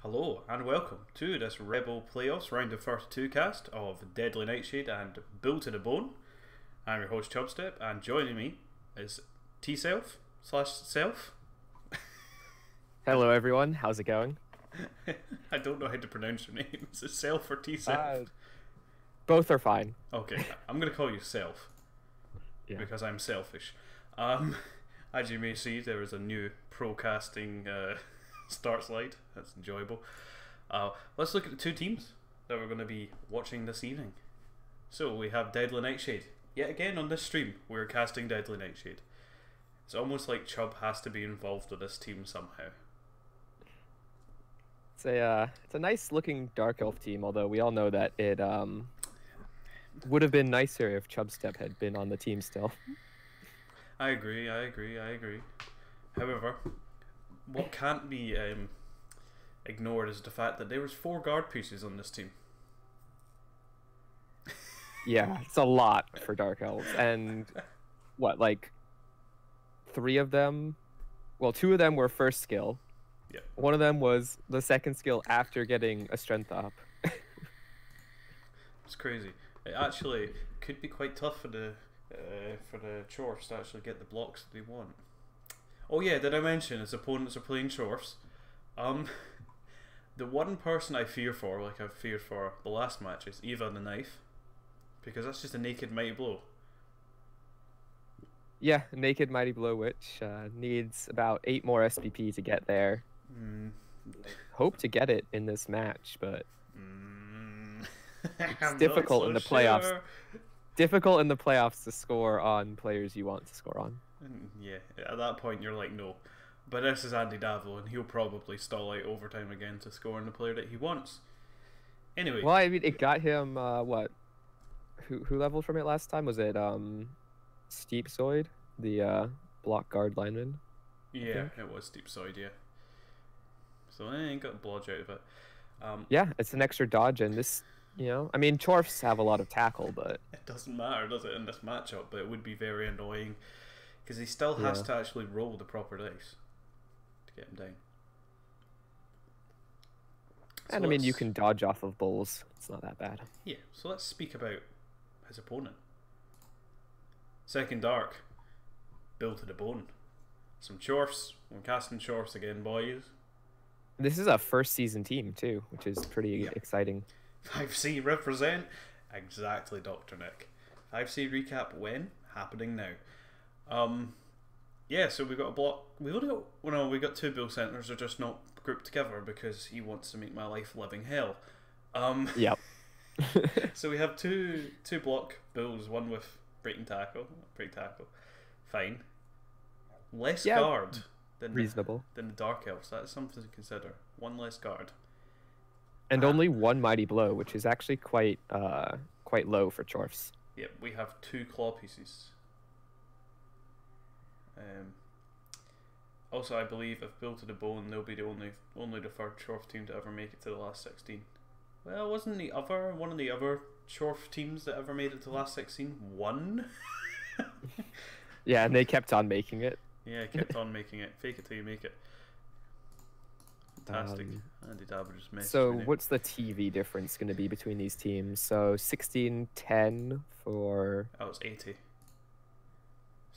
Hello and welcome to this REBBL Playoffs Round of 32 cast of Deadly Nightshade and Bull to the Bone. I'm your host Chubstep, and joining me is T-Self slash Self. Hello everyone, how's it going? I don't know how to pronounce your name. Is it Self or T-Self? Both are fine. Okay, I'm going to call you Self because I'm selfish. As you may see, there is a new pro casting start slide. That's enjoyable. Let's look at the two teams that we're going to be watching this evening. So we have Deadly Nightshade. Yet again on this stream, we're casting Deadly Nightshade. It's almost like Chubb has to be involved with this team somehow. It's a nice looking Dark Elf team, although we all know that it would have been nicer if Chubstep had been on the team still. I agree. However, what can't be ignored is the fact that there was 4 guard pieces on this team. Yeah, it's a lot for Dark Elves. And what, like 3 of them? Well, 2 of them were first skill. Yeah. One of them was the second skill after getting a strength up. It's crazy. It actually could be quite tough for the Chorfs to actually get the blocks that they want. Oh yeah, did I mention his opponents are playing Chorfs? The one person I fear for, like I've feared for the last match, is Eva the Knife, because that's just a naked mighty blow. Yeah, Naked Mighty Blow, which needs about 8 more SPP to get there. Hope to get it in this match, but it's difficult in the playoffs. Sure. Difficult in the playoffs to score on players you want to score on. Yeah, at that point you're like, no. But this is Andy Davlo, and he'll probably stall out overtime again to score on the player that he wants. Anyway. Well, I mean, it got him, what? Who leveled from it last time? Was it Steep Zoid, the block guard lineman? Yeah, it was Steep Zoid, yeah. So I ain't got blodge out of it. Yeah, it's an extra dodge, and this, I mean, Chorfs have a lot of tackle, but it doesn't matter, does it, in this matchup? But it would be very annoying because he still has to actually roll the proper dice to get him down. And I mean, you can dodge off of bulls. It's not that bad. Yeah, so let's speak about his opponent. Second Dark, Bull to the Bone. Some Chorfs. We're casting Chorfs again, boys. This is a first season team too, which is pretty exciting. 5C represent. Exactly, Dr. Nick. 5C recap when? Happening now. Yeah, so we got a block. We only got, well, no, we got 2 Bull centers. They're just not grouped together because he wants to make my life living hell. Yep. So we have two block Bulls, one with break tackle, fine. Less guard than reasonable than the Dark Elves. That's something to consider. 1 less guard. And only 1 Mighty Blow, which is actually quite low for Chorfs. Yep, we have 2 claw pieces. Also, I believe if Bull to the Bone, they'll be the only the third Chorf team to ever make it to the last 16. Well, wasn't one of the other Chorf teams that ever made it to the last 16 one? Yeah, and they kept on making it. Yeah, kept on making it. Fake it till you make it. Fantastic. Andy Dabber just messaged So me. what's the TV difference going to be between these teams? So 1610 for... Oh, it's 80.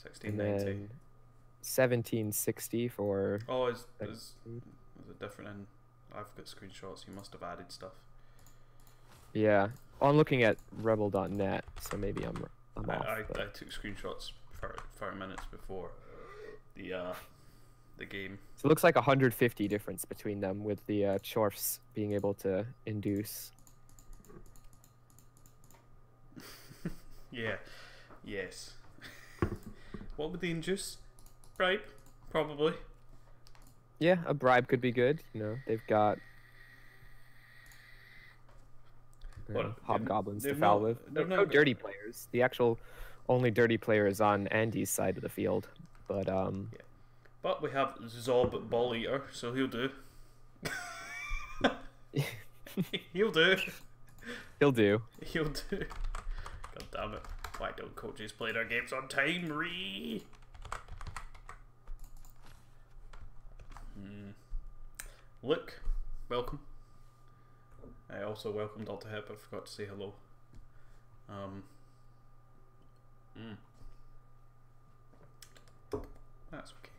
1690. 1760 for... Oh, is it different? And I've got screenshots. You must have added stuff. Yeah. Oh, I'm looking at rebel.net, so maybe I'm off. I took screenshots for 30 minutes before the game. So it looks like 150 difference between them, with the Chorfs being able to induce. Yeah. Yes. What would they induce? Right. Probably. Yeah, a bribe could be good. They've got hobgoblins to foul with. There's no dirty players. The actual only dirty player is on Andy's side of the field. But yeah. But we have Zob Ball Eater, so he'll do. He'll do. He'll do. He'll do. God damn it. Why don't coaches play their games on time, Ree? Look, welcome. I also welcomed Dr. Hip. I forgot to say hello. That's okay.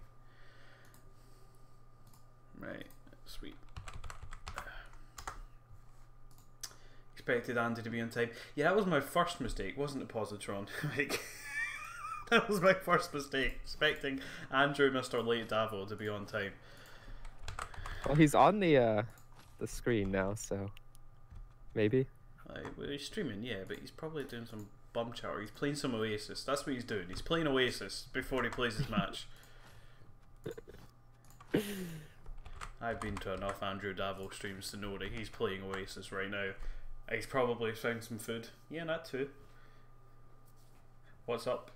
Right, sweet. Expected Andy to be on time. Yeah, that was my first mistake, wasn't it, Positron? Like, that was my first mistake. Expecting Andrew, Mr. Late Davo, to be on time. Well, he's on the screen now, so maybe. Well, he's streaming, yeah, but he's probably doing some bum chower. He's playing some Oasis. That's what he's doing. He's playing Oasis before he plays his match. I've been to enough Andrew Davo streams to know that he's playing Oasis right now. He's probably found some food. Yeah, that too. What's up,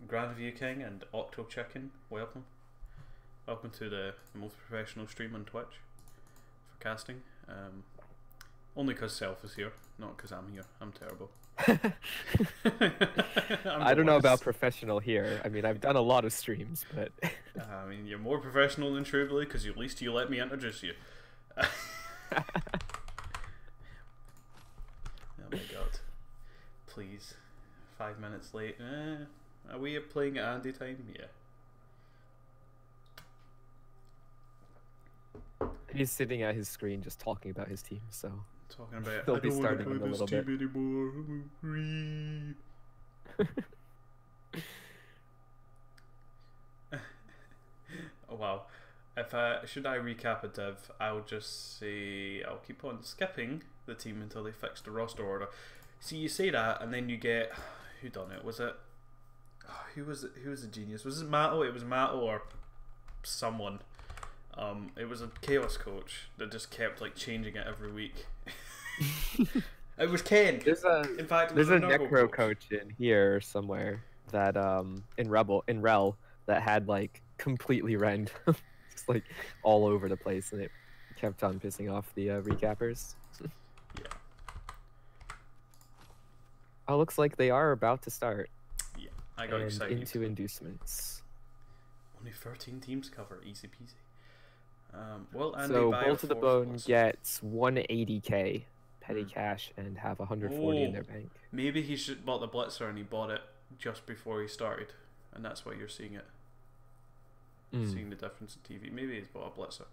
Grandview King and Octo Chicken? Welcome. Welcome to the most professional stream on Twitch for casting. Only because Self is here, not because I'm here. I'm terrible. I don't know about professional here. I mean, I've done a lot of streams, but... I mean, you're more professional than Truebly because at least you let me introduce you. Oh my god. Please. 5 minutes late. Are we playing at Andy time? Yeah. He's sitting at his screen just talking about his team, so... Talking about He'll I be don't want to starting play in a this little team anymore. Oh, wow. If should I recap a div, I'll just say I'll keep on skipping the team until they fix the roster order. See, you say that, and then you get who done it? Was it who was the genius? Was it Matto? It was Matto or someone. It was a chaos coach that just kept like changing it every week. It was Ken. In fact, there's a necro coach in here somewhere that in REBBL that had like completely random, just like all over the place, and it kept on pissing off the recappers. Yeah. Oh, looks like they are about to start. Yeah, I got excited. Into inducements. Only 13 teams cover, easy peasy. Well, Andy, so Bolt to the Bone gets 180k petty cash and have 140 in their bank. Maybe he should bought the Blitzer and he bought it just before he started, and that's why you're seeing it. Seeing the difference in TV. Maybe he's bought a Blitzer.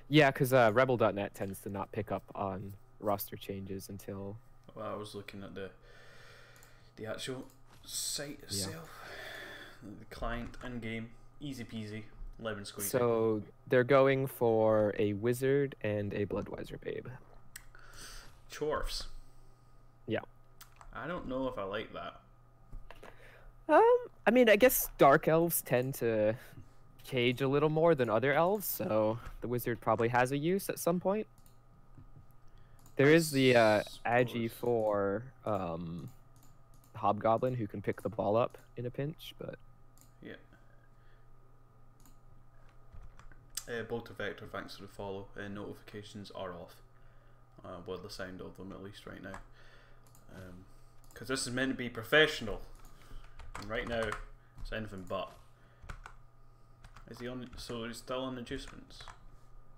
Yeah, because Rebel.net tends to not pick up on roster changes until... Well, I was looking at the actual site itself. The client and game, easy peasy, lemon squeezy. So they're going for a wizard and a Bloodweiser babe. Chorfs. Yeah. I don't know if I like that. I mean, I guess dark elves tend to cage a little more than other elves, so the wizard probably has a use at some point. There is the Agi for Hobgoblin who can pick the ball up in a pinch, but yeah. Bolter Vector, thanks for the follow. Notifications are off. Well, the sound of them at least right now, because this is meant to be professional, and right now it's anything but. Is he on? So he's still on adjustments.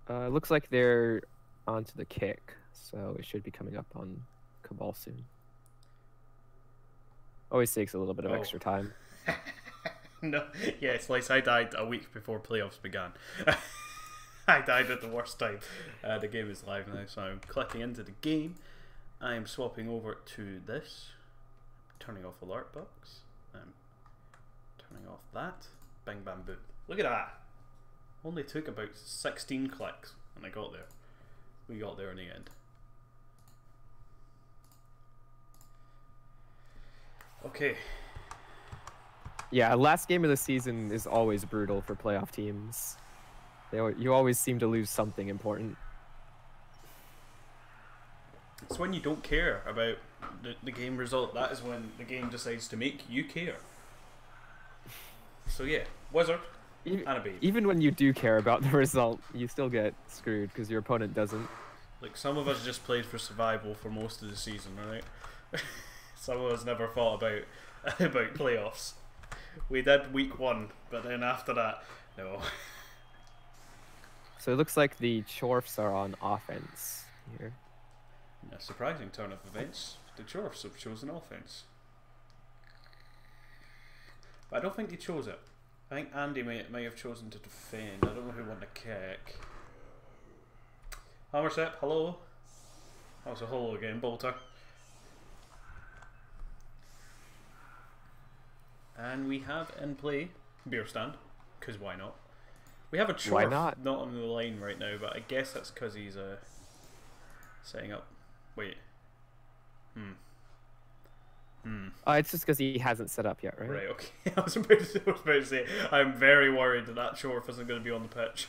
It looks like they're onto the kick, so it should be coming up on Cabal soon. Always takes a little bit of extra time. No, yeah, it's like I died a week before playoffs began. I died at the worst time. The game is live now, so I'm clicking into the game. I am swapping over to this. Turning off alert box. I'm turning off that. Bing bam boom. Look at that. Only took about 16 clicks and I got there. We got there in the end. Okay. Yeah, last game of the season is always brutal for playoff teams. You always seem to lose something important. It's when you don't care about the game result. That is when the game decides to make you care. So yeah, wizard and a babe. Even when you do care about the result, you still get screwed because your opponent doesn't. Like, some of us just played for survival for most of the season, right? Some of us never thought about playoffs. We did week 1, but then after that, no. So it looks like the Chorfs are on offense here. In a surprising turn of events, the Chorfs have chosen offense. But I don't think he chose it. I think Andy may have chosen to defend. I don't know who won the kick. Hammersep, hello. Oh, it's a hello again, Bolter. And we have in play beer stand, because why not? We have a Chorf not on the line right now, but I guess that's because he's setting up. Wait. It's just because he hasn't set up yet, right? Right, okay. I was about to say, I'm very worried that Chorf isn't going to be on the pitch.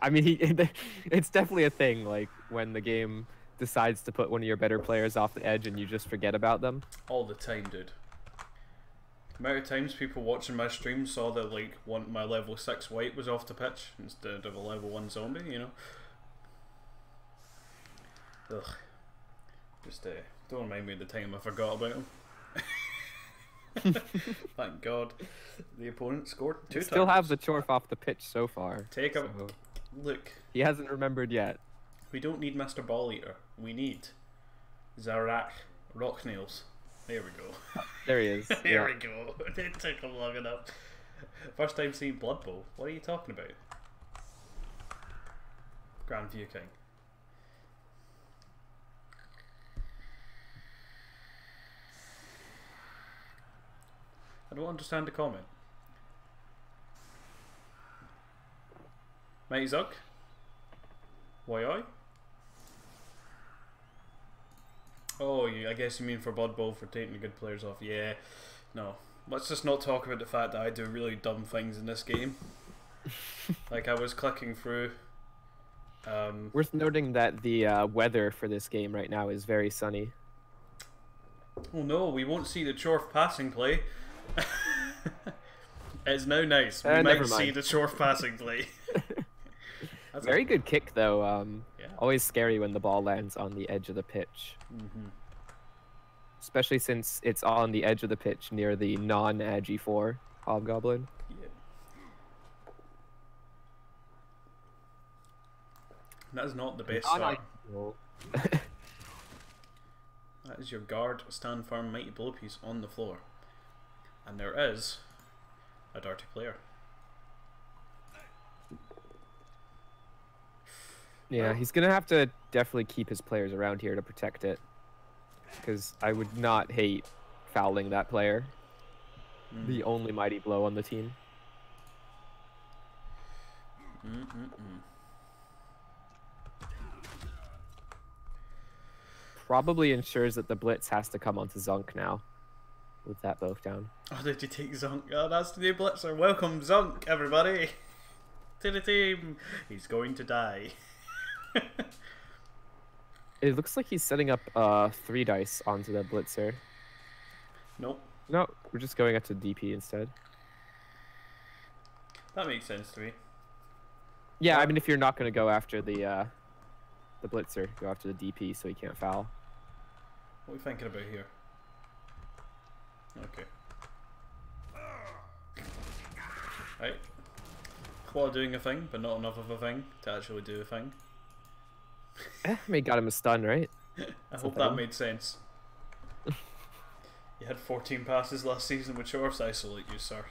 I mean, it's definitely a thing, like, when the game decides to put one of your better players off the edge and you just forget about them. All the time, dude. The amount of times people watching my stream saw that, like, my level 6 white was off the pitch instead of a level 1 zombie, you know? Ugh. Just, don't remind me of the time I forgot about him. Thank God. The opponent scored 2 times. Still have the Chorf off the pitch so far. Take him. So look. He hasn't remembered yet. We don't need Mr. Ball Eater. We need Zarak Rocknails. There we go. There he is. There we go. It didn't take him long enough. First time seeing Blood Bowl. What are you talking about? Grand View King. I don't understand the comment. Mighty Zug? Why I? Oh, I guess you mean for Blood Bowl for taking the good players off. Yeah, no. Let's just not talk about the fact that I do really dumb things in this game. Like I was clicking through. Worth noting that the weather for this game right now is very sunny. Oh no, we won't see the Chorf passing play. It's now nice. We might see the Chorf passing play. That's very good kick though. Yeah. Always scary when the ball lands on the edge of the pitch. Especially since it's on the edge of the pitch near the non-Agi 4 Hobgoblin. Yeah. That is not the best start. That is your guard, stand firm, mighty blow piece on the floor. And there is a dirty player. Yeah, he's going to have to definitely keep his players around here to protect it. Because I would not hate fouling that player. The only mighty blow on the team. Probably ensures that the blitz has to come onto Zunk now. With that both down. Oh, did you take Zunk? Oh, that's the new blitzer. Welcome, Zunk, everybody. To the team. He's going to die. It looks like he's setting up 3 dice onto the blitzer. Nope. No, we're just going up to DP instead. That makes sense to me. Yeah, I mean, if you're not going to go after the blitzer, go after the DP so he can't foul. What are we thinking about here? Okay. Right. Claw doing a thing, but not enough of a thing to actually do a thing. May got him a stun, right? I hope that made sense. You had 14 passes last season with Chorfs. I salute you, sir.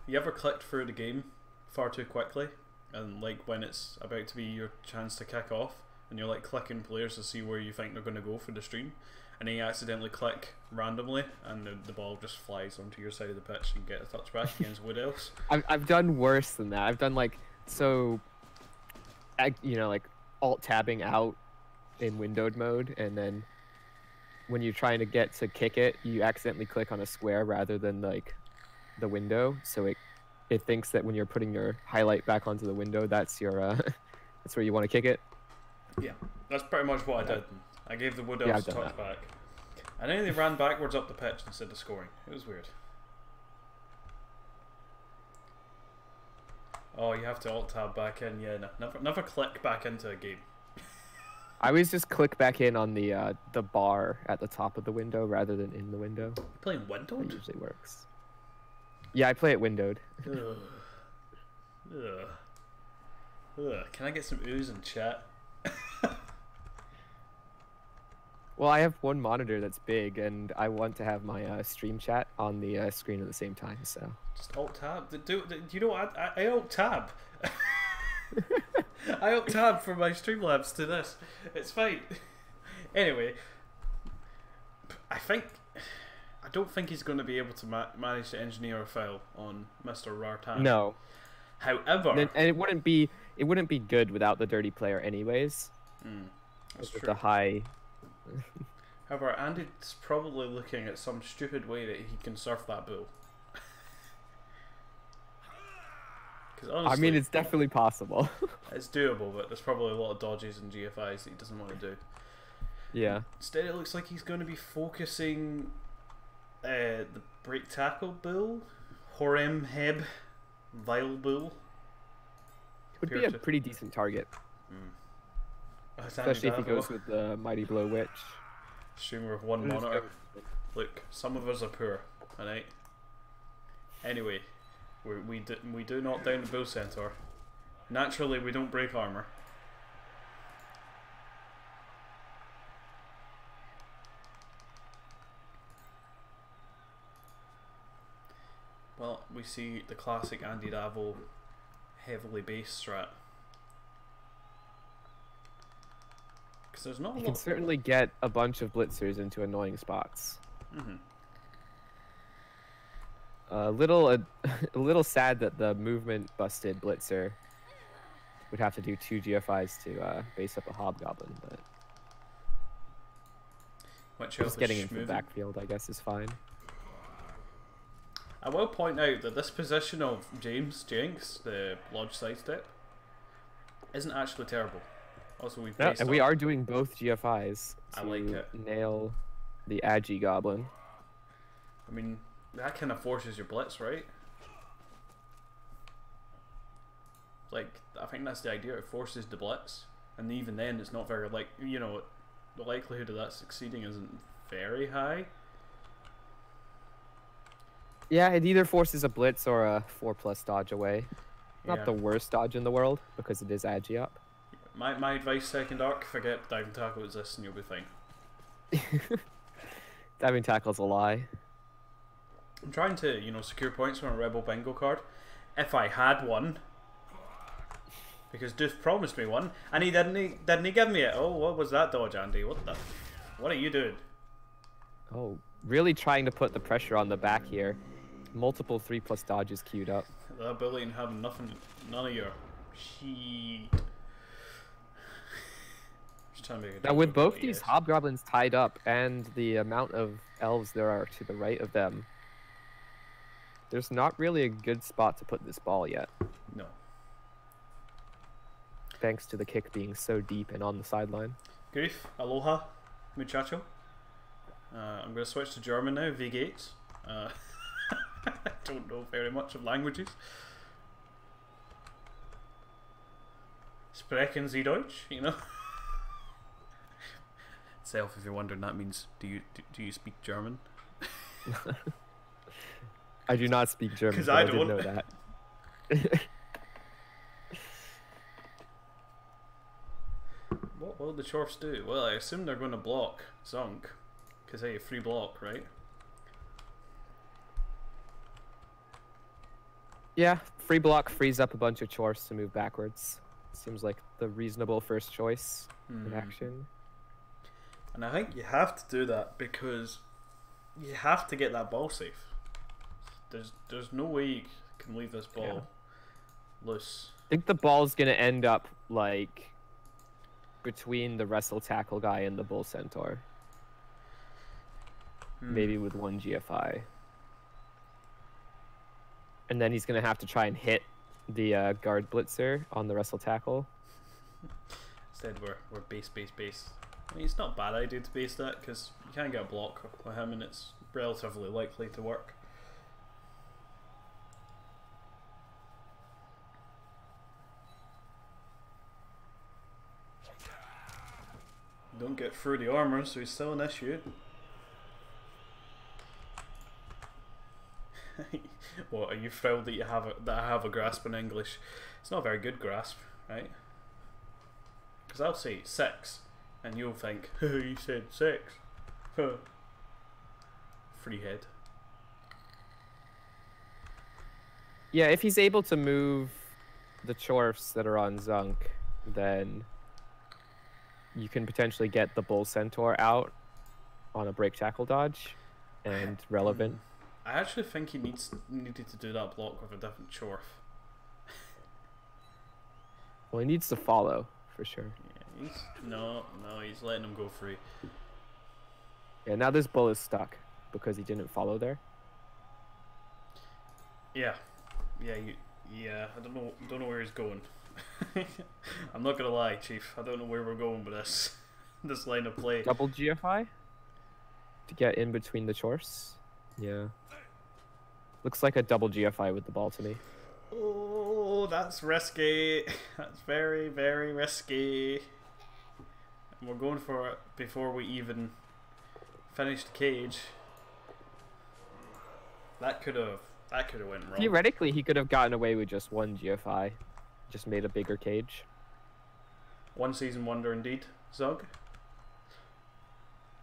You ever clicked through the game far too quickly? And like when it's about to be your chance to kick off and you're like clicking players to see where you think they're going to go for the stream, and then you accidentally click randomly and the ball just flies onto your side of the pitch and you get a touchback against Wood Else. I've done worse than that. I've done like, so, you know, like alt-tabbing out in windowed mode, and then when you're trying to get to kick it, you accidentally click on a square rather than like the window, so it thinks that when you're putting your highlight back onto the window, that's your that's where you want to kick it. Yeah, that's pretty much what I did. I gave the Wood Elves a touchback, and then they ran backwards up the pitch instead of scoring. It was weird. Oh, you have to alt tab back in. Yeah, never click back into a game. I always just click back in on the bar at the top of the window rather than in the window. You playing windowed? It usually works. Yeah, I play it windowed. Ugh. Ugh. Ugh. Can I get some ooze in chat? Well, I have one monitor that's big, and I want to have my stream chat on the screen at the same time. So just alt tab. Do you know what? I alt tab. I alt tab for my Streamlabs to this. It's fine. Anyway, I don't think he's going to be able to manage to engineer a file on Mr. Rartan. no. However, And it wouldn't be good without the dirty player, anyways. That's with true. the high. However, Andy's probably looking at some stupid way that he can surf that bull. Because honestly, I mean, it's definitely possible. it's doable, but there's probably a lot of dodges and GFIs that he doesn't want to do. Yeah. Instead, it looks like he's going to be focusing the break tackle bull, Horem Heb, Vile bull. Would be a pretty decent target. Especially if he goes with the Mighty Blow Witch. Streamer with one monitor. Look, some of us are poor, alright? Anyway, we do knock down the bull centaur. Naturally, we don't break armor. Well, we see the classic Andy Davo heavily based strat. Because there's not a lot. You can certainly get a bunch of blitzers into annoying spots. A little sad that the movement busted blitzer would have to do 2 GFIs to base up a hobgoblin, but just getting into the backfield, I guess, is fine. I will point out that this position of James Jenks, the lodge sidestep, isn't actually terrible. Also, and we are doing both GFIs to I like it. Nail the Agi goblin. I mean, that kind of forces your blitz, right? Like, I think that's the idea. It forces the blitz, and even then, it's not very the likelihood of that succeeding isn't very high. Yeah, it either forces a blitz or a 4+ dodge away. Not the worst dodge in the world because it is Agi up. My advice, second arc, forget diving tackle exists and you'll be fine. Diving tackle's a lie. I'm trying to, secure points from a Rebel bingo card. If I had one. Because Doof promised me one, and he didn't give me it. Oh, what was that dodge, Andy? What are you doing? Oh, really trying to put the pressure on the back here. Multiple 3+ dodges queued up. The ability and having none of your shit. Now with both these hobgoblins tied up and the amount of elves there are to the right of them, there's not really a good spot to put this ball yet. No. Thanks to the kick being so deep and on the sideline. Grief, aloha, muchacho. I'm going to switch to German now, Wie geht's? I don't know very much of languages. Sprechen Sie Deutsch, Self, if you're wondering, that means do you speak German? I do not speak German, because I don't know that. What will the Chorfs do? Well, I assume they're going to block Zunk, because hey, free block, right? Yeah, free block frees up a bunch of Chorfs to move backwards. Seems like the reasonable first choice in action. And I think you have to do that because you have to get that ball safe. There's no way you can leave this ball loose. I think the ball's gonna end up like between the wrestle tackle guy and the bull centaur. Maybe with one GFI. And then he's gonna have to try and hit the guard blitzer on the wrestle tackle. Instead we're base. I mean, it's not a bad idea to base that because you can get a block with him and it's relatively likely to work. Don't get through the armor, so he's still an issue. What, are you thrilled that I have a grasp in English? It's not a very good grasp, right? Because I'll say 6, and you'll think, you said 6. Free head. Yeah, if he's able to move the Chorfs that are on Zunk, then you can potentially get the Bull Centaur out on a break tackle dodge and relevant. I actually think he needed to do that block with a different Chorf. Well, he needs to follow, for sure. Yeah, no, he's letting him go free. Yeah, now this bull is stuck because he didn't follow there. Yeah, I don't know where he's going. I'm not gonna lie, Chief. I don't know where we're going with this line of play. Double GFI to get in between the Chorfs. Yeah, looks like a double GFI with the ball to me. Oh, that's risky. That's very, very risky. And we're going for it before we even finish the cage. That could have went wrong. Theoretically, he could have gotten away with just one GFI, just made a bigger cage. One season wonder indeed, Zug.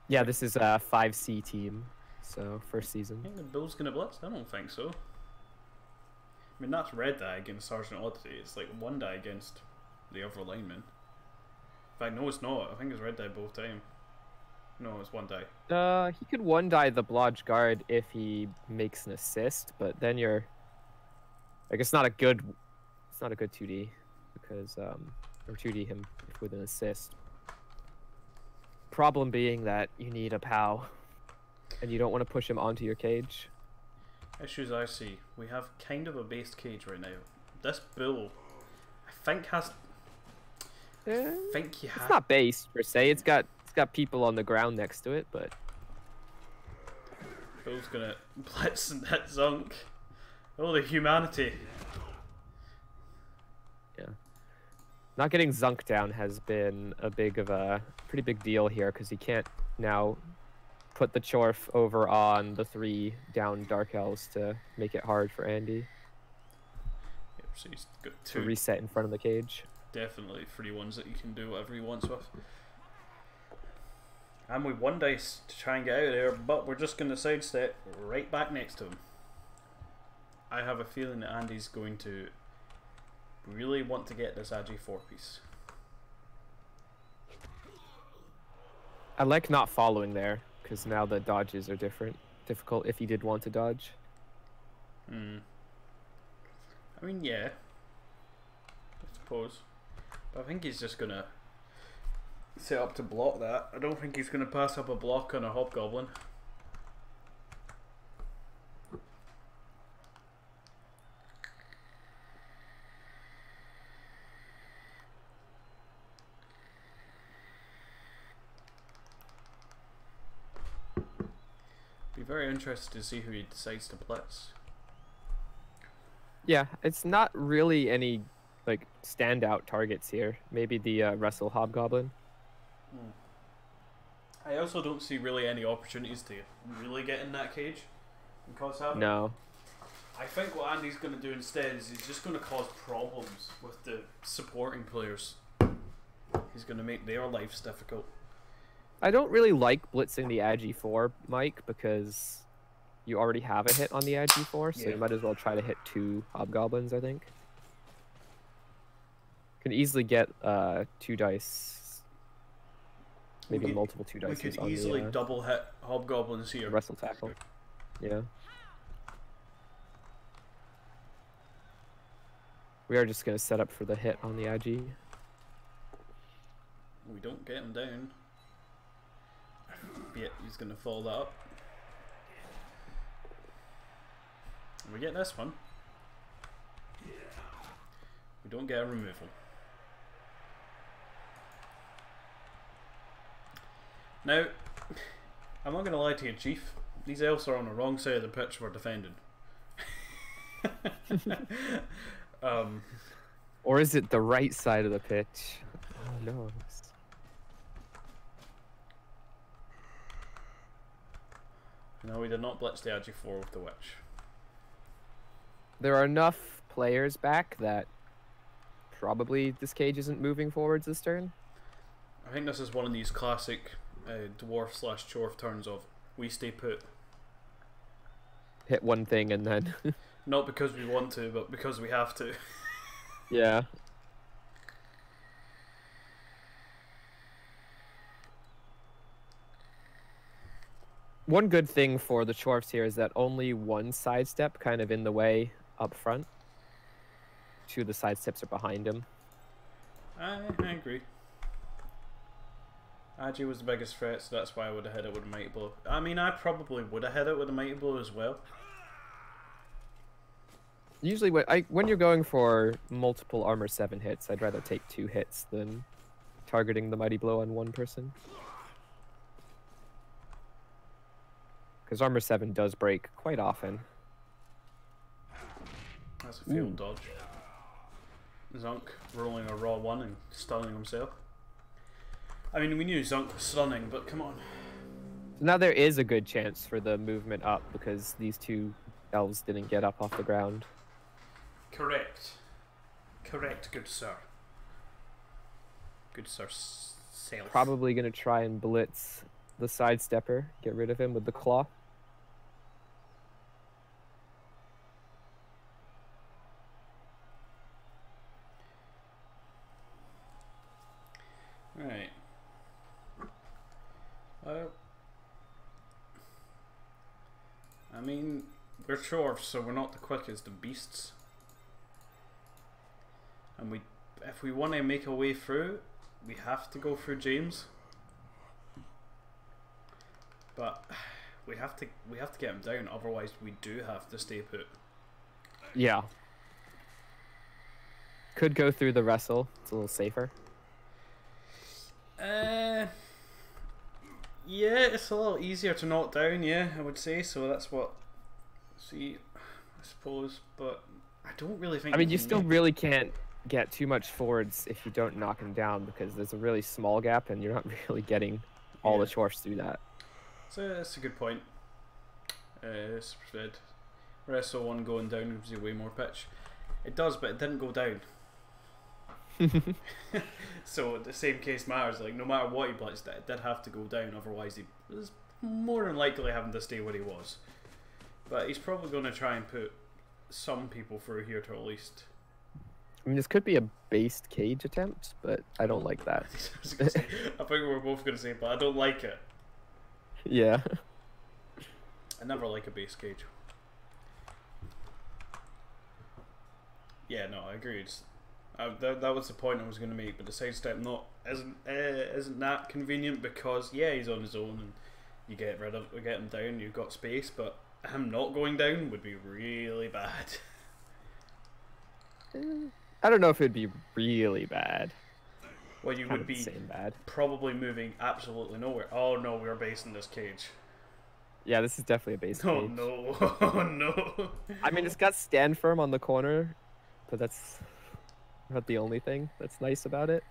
Yeah, this is a 5C team, so first season. I think the Bull's gonna blitz. I don't think so. I mean, that's red die against Sergeant Oddity. It's like one die against the other lineman. In fact, no, it's not. I think it's red die both time. No, it's one die. He could one die the Blodge guard if he makes an assist, but then you're like it's not a good 2D because or 2D him with an assist. Problem being that you need a POW, and you don't want to push him onto your cage. Issues I see. We have kind of a based cage right now. This bull, I think has. It's not based per se. It's got people on the ground next to it, but Bull's gonna blitz and hit Zunk. Oh, the humanity. Yeah. Not getting Zunk down has been a pretty big deal here because he can't now put the Chorf over on the 3 down Dark Elves to make it hard for Andy. Yep, so he's got 2. To reset in front of the cage. Definitely 3 ones that he can do whatever he wants with. And we 1 dice to try and get out of there, but we're just going to sidestep right back next to him. I have a feeling that Andy's going to really want to get this Agi 4-piece. I like not following there, because now the dodges are difficult if he did want to dodge. I mean, yeah. I suppose. But I think he's just going to set up to block that. I don't think he's going to pass up a block on a Hobgoblin. Be very interested to see who he decides to blitz. Yeah, it's not really any like standout targets here. Maybe the Wrestle Hobgoblin. I also don't see really any opportunities to really get in that cage and cause havoc. No. I think what Andy's going to do instead is he's just going to cause problems with the supporting players. He's going to make their lives difficult. I don't really like blitzing the Agi 4, Mike, because you already have a hit on the Agi 4, so you might as well try to hit 2 Hobgoblins, I think. Can easily get 2 dice, maybe multiple 2 dice. We could easily double hit Hobgoblins here. Wrestle tackle. Yeah. We are just going to set up for the hit on the Agi. We don't get him down. Yet he's going to follow that up. And we get this one. We don't get a removal. Now, I'm not going to lie to you, Chief. These elves are on the wrong side of the pitch we're defending. Or is it the right side of the pitch? Oh no. No, we did not blitz the Agi4 with the Witch. There are enough players back that probably this cage isn't moving forwards this turn. I think this is one of these classic dwarf/chorf turns of we stay put. Hit one thing and then... Not because we want to, but because we have to. Yeah. One good thing for the Chorfs here is that only one sidestep kind of in the way up front. Two of the sidesteps are behind him. I agree. Agi was the biggest threat, so that's why I would have hit it with a Mighty Blow. I mean, I probably would have hit it with a Mighty Blow as well. Usually when you're going for multiple armor 7 hits, I'd rather take 2 hits than targeting the Mighty Blow on one person. Because armor 7 does break quite often. That's a field dodge. Zunk rolling a raw 1 and stunning himself. I mean, we knew Zunk was stunning, but come on. Now there is a good chance for the movement up because these two elves didn't get up off the ground. Correct. Correct, good sir. Good sir self. Probably going to try and blitz the sidestepper, get rid of him with the claw. Right. I mean, we're Chorfs, so we're not the quickest of beasts. And if we want to make a way through, we have to go through James. But we have to get him down, otherwise we do have to stay put. Yeah. Could go through the wrestle. It's a little safer. Yeah, it's a little easier to knock down, yeah, I would say, so that's what, see, I suppose, but I don't really think... I mean, you still really can't get too much forwards if you don't knock him down, because there's a really small gap, and you're not really getting all the Chorfs through that. So that's a good point. Spread. Wrestle 1 going down gives you way more pitch. It does, but it didn't go down. So the same case matters, like no matter what he blitzed, it did have to go down, otherwise he was more than likely having to stay where he was. But he's probably going to try and put some people through here to at least... I mean, this could be a based cage attempt, but I don't like that. I think we were both going to say, but I don't like it. Yeah. I never like a base cage. Yeah, no, I agree. That was the point I was going to make, but the sidestep isn't that convenient because he's on his own and you get him down, you've got space, but him not going down would be really bad. I don't know if it'd be really bad. Well, you would be probably moving absolutely nowhere. Oh no, we're basing this cage. Yeah, this is definitely a base cage. Oh no, oh no. I mean, it's got stand firm on the corner, but that's not the only thing that's nice about it.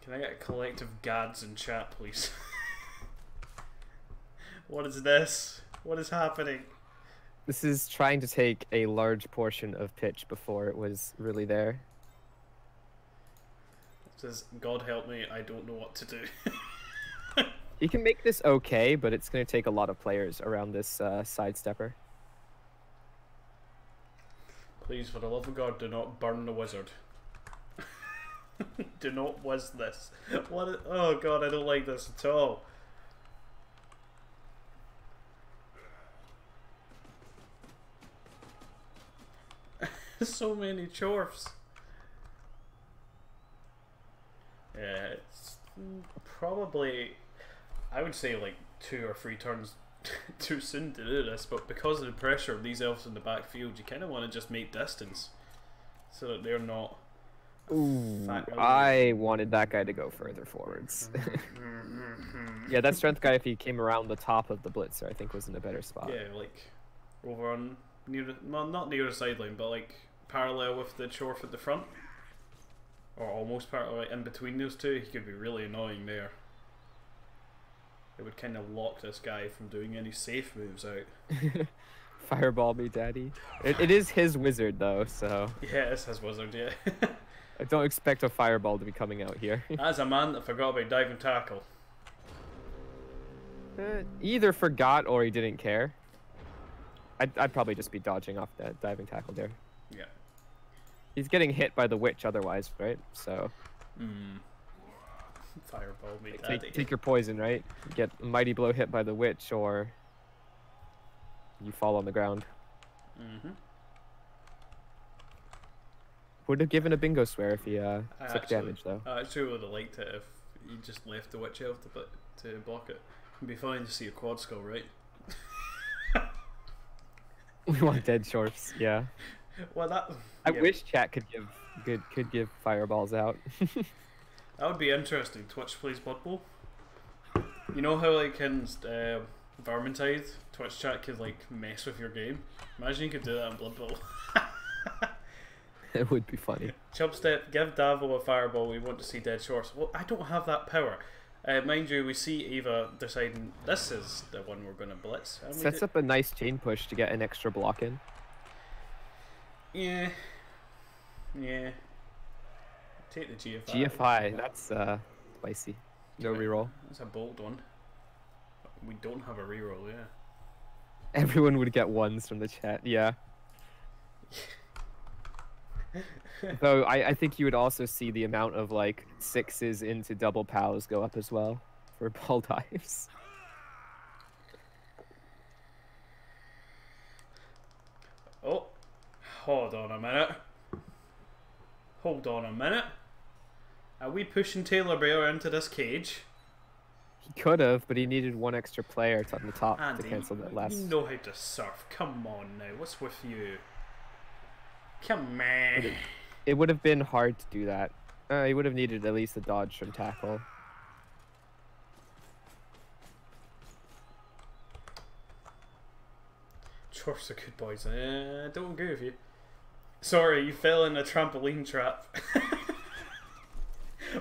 Can I get a collective gads in chat, please? What is this? What is happening? This is trying to take a large portion of pitch before it was really there. It says, God help me, I don't know what to do. You can make this okay, but it's going to take a lot of players around this sidestepper. Please, for the love of God, do not burn the wizard. Do not whiz this. Oh God, I don't like this at all. So many Chorfs. Yeah, it's probably, I would say like 2 or 3 turns too soon to do this, but because of the pressure of these elves in the backfield, you kind of want to just make distance so that they're not... Ooh, I wanted that guy to go further forwards. Yeah, that strength guy, if he came around the top of the blitzer, I think was in a better spot. Yeah, like over on near the, well, not near the sideline, but like parallel with the Chorf at the front, or almost parallel, in between those two. He could be really annoying there. it would kind of lock this guy from doing any safe moves out. Fireball me, daddy. It is his wizard though, so. Yeah, it's his wizard. Yeah. I don't expect a fireball to be coming out here. As a man that forgot about diving tackle. He either forgot or he didn't care. I'd probably just be dodging off that diving tackle there. Yeah. He's getting hit by the witch otherwise, right? So. Fireball me, daddy. Take your poison, right? Get a mighty blow hit by the witch, or you fall on the ground. Would have given a bingo swear if he took damage, though. I actually would have liked it if he just left the witch elf to block it. It'd be fine to see a quad skull, right? We want dead shorts, yeah. Well, I wish chat could give fireballs out. That would be interesting. Twitch plays Blood Bowl. You know how like in Vermintide, Twitch chat could like mess with your game. Imagine you could do that in Blood Bowl. It would be funny. Chubstep, give Davo a fireball. We want to see dead shorts. Well, I don't have that power. Mind you, we see Eva deciding this is the one we're going to blitz. Sets up a nice chain push to get an extra block in. Yeah. Yeah. Take the GFI. GFI, that's spicy. No reroll. That's a bold one. We don't have a reroll, yeah. Everyone would get ones from the chat, yeah. Though I think you would also see the amount of like 6s into double POWs go up as well for ball dives. Oh, hold on a minute. Hold on a minute. Are we pushing Taylor Bear into this cage? He could have, but he needed one extra player on the top Andy, to cancel that last. You know how to surf. Come on now. What's with you? Come on. It would have been hard to do that. He would have needed at least a dodge from tackle. Chorfs are good boys. Don't agree with you. Sorry, you fell in a trampoline trap.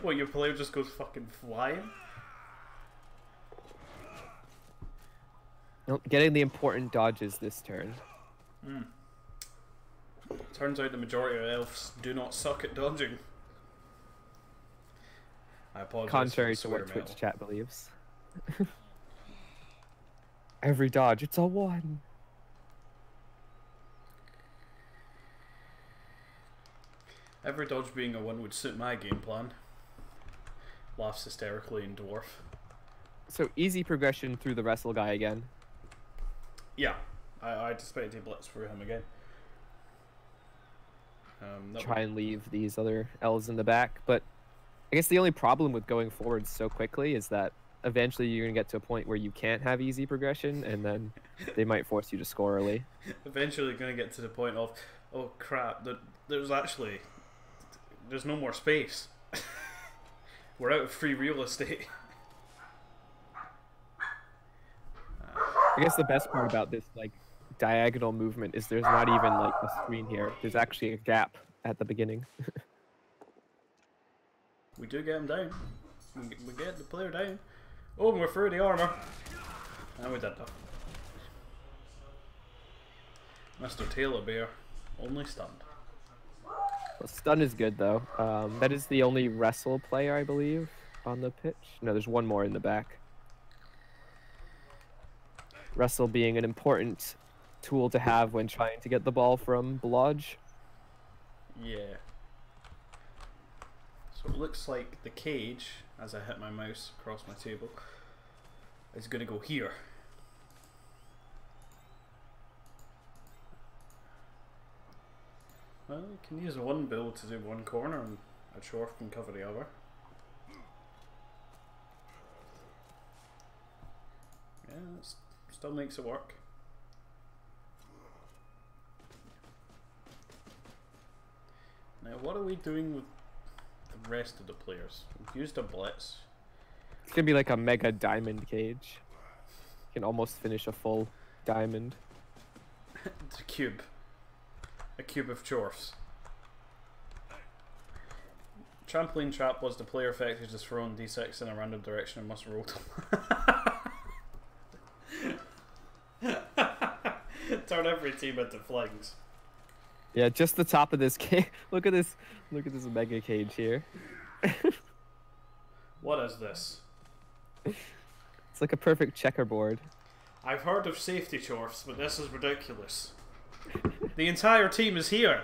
What, your player just goes fucking flying? Nope, getting the important dodges this turn. Turns out the majority of elves do not suck at dodging. I apologize. Contrary to what Twitch chat believes. Every dodge, it's a 1. Every dodge being a 1 would suit my game plan. Laughs hysterically in Dwarf. So easy progression through the wrestle guy again. Yeah, I expect to blitz through him again. Try and leave these other elves in the back, but I guess the only problem with going forward so quickly is that eventually you're going to get to a point where you can't have easy progression, and then they might force you to score early. Eventually you're going to get to the point of, oh crap, there's no more space. We're out of free real estate. I guess the best part about this like diagonal movement is there's not even like a screen here. There's actually a gap at the beginning. We do get him down. We get the player down. Oh, and we're through the armor. And we did that. Mr. Taylor Bear, only stunned. Well, stun is good though. That is the only wrestle player, I believe, on the pitch. No, there's one more in the back. Wrestle being an important tool to have when trying to get the ball from Blodge. Yeah. So it looks like the cage, as I hit my mouse across my table, is going to go here. Well, you can use one build to do one corner and a Chorf can cover the other. Yeah, that still makes it work. Now, what are we doing with the rest of the players? We've used a blitz. It's gonna be like a mega diamond cage. You can almost finish a full diamond. It's a cube. A cube of Chorfs. Trampoline trap was the player effect who's just thrown d6 in a random direction and must roll. Turn every team into flags. Yeah, just the top of this cage. Look at this mega cage here. What is this? It's like a perfect checkerboard. I've heard of safety chorfs, but this is ridiculous. The entire team is here,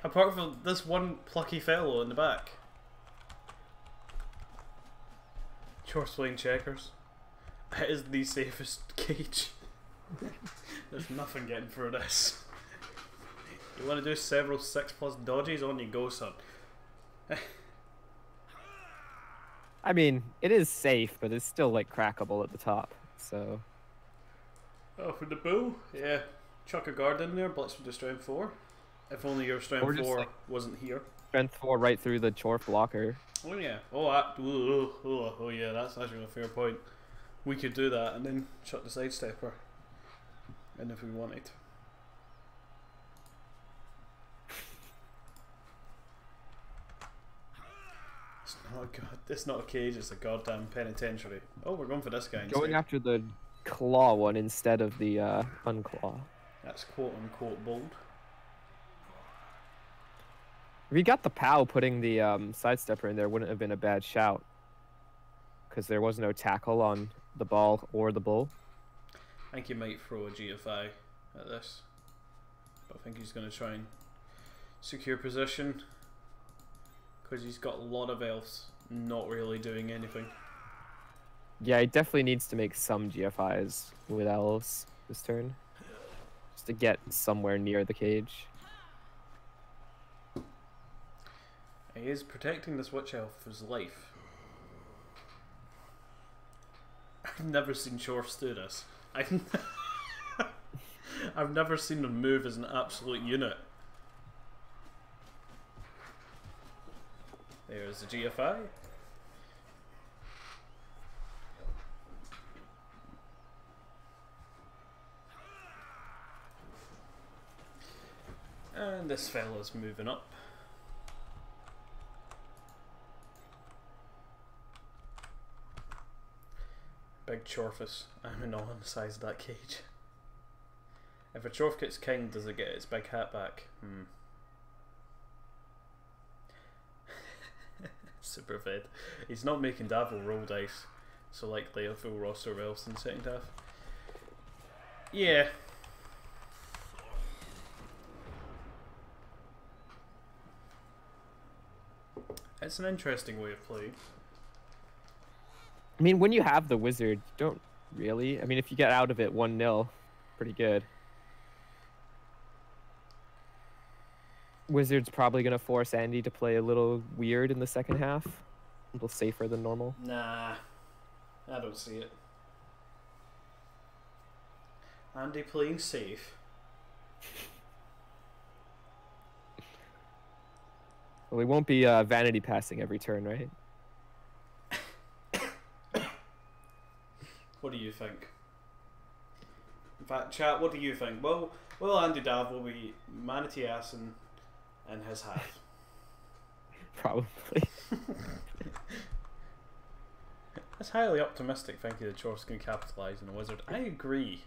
apart from this one plucky fellow in the back. Chorfs playing checkers. It is the safest cage. There's nothing getting through this. You want to do several 6+ dodges? On you go, son. I mean, it is safe, but it's still like crackable at the top, so... Oh, for the bull? Yeah. Chuck a guard in there, blitz with the strength 4. If only your strength 4 like, wasn't here. Strength 4 right through the chorf blocker. Oh yeah. Oh yeah, that's actually a fair point. We could do that and then shut the sidestepper. And if we wanted. It's not a cage, it's a goddamn penitentiary. Oh, we're going for this guy instead. Going after the claw one instead of the unclaw. That's quote unquote bold. If you got the POW, putting the sidestepper in there wouldn't have been a bad shout. Because there was no tackle on the ball or the bull. I think he might throw a GFI at this. But I think he's going to try and secure position. Because he's got a lot of elves not really doing anything. Yeah, he definitely needs to make some GFIs with elves this turn. Just to get somewhere near the cage. He is protecting this witch elf for his life. I've never seen Chorfs do this. I've never seen them move as an absolute unit. There's the GFI. And this fella's moving up. Big Chorfus. I'm in awe on the size of that cage. If a Chorf gets king, does it get its big hat back? Super fed. He's not making Davil roll dice, so likely a full roster of elves in the second half. Yeah. It's an interesting way of playing. I mean, when you have the wizard, you don't really. I mean, if you get out of it 1-0, pretty good. Wizard's probably going to force Andy to play a little weird in the second half. A little safer than normal. Nah, I don't see it. Andy playing safe. Well, he won't be vanity passing every turn, right? What do you think? In fact, chat, what do you think? Well, Andy Dav will be manatee ass and his half. Probably. That's highly optimistic thinking that Chorfs can capitalise on a wizard. I agree.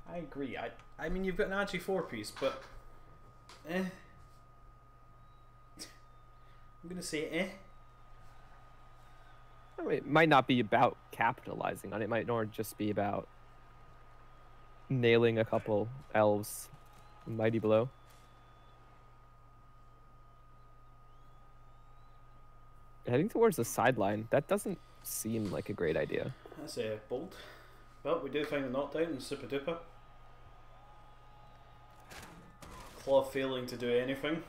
I mean, you've got an Agi 4-piece, but I'm gonna say I mean, it might not be about capitalizing on it. It might more just be about nailing a couple elves. Mighty blow. Heading towards the sideline, that doesn't seem like a great idea. That's bold. But we do find a knockdown in Super Duper. Claw failing to do anything.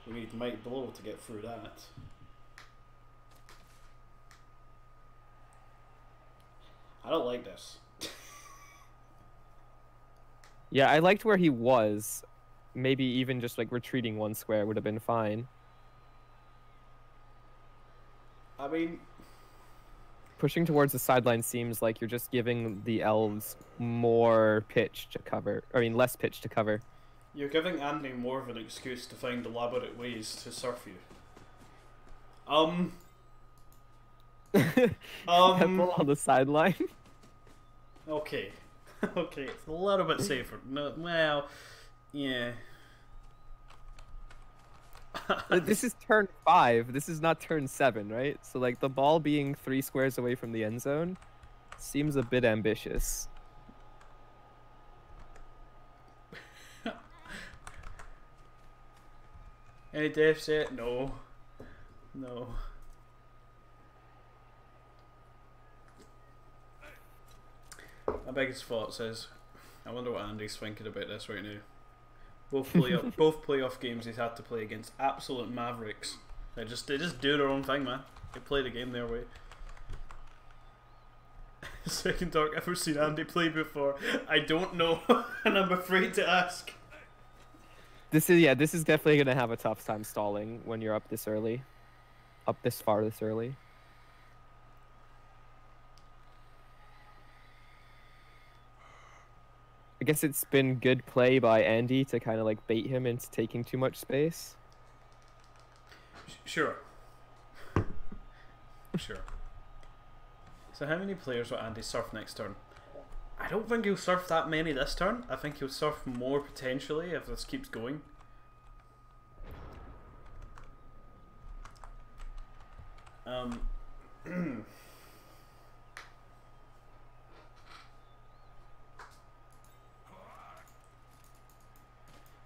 We need Mighty Blow to get through that. I don't like this. Yeah, I liked where he was. Maybe even just like retreating 1 square would have been fine. I mean, pushing towards the sideline seems like you're just giving the elves more pitch to cover. I mean, less pitch to cover. You're giving Andy more of an excuse to find elaborate ways to surf you. REBBL on the sideline. Okay. Okay, it's a little bit safer. No, well, yeah. This is turn 5. This is not turn 7, right? So like the ball being 3 squares away from the end zone seems a bit ambitious. Any deaths yet? No. No. My biggest thought says, I wonder what Andy's thinking about this right now. Both playoff games he's had to play against absolute mavericks. They just do their own thing, man. They play the game their way. Second Dark, ever seen Andy play before? I don't know, and I'm afraid to ask. This is definitely gonna have a tough time stalling when you're up this early, up this far this early. I guess it's been good play by Andy to kind of like bait him into taking too much space. Sure. Sure. So how many players will Andy surf next turn? I don't think he'll surf that many this turn. I think he'll surf more potentially if this keeps going.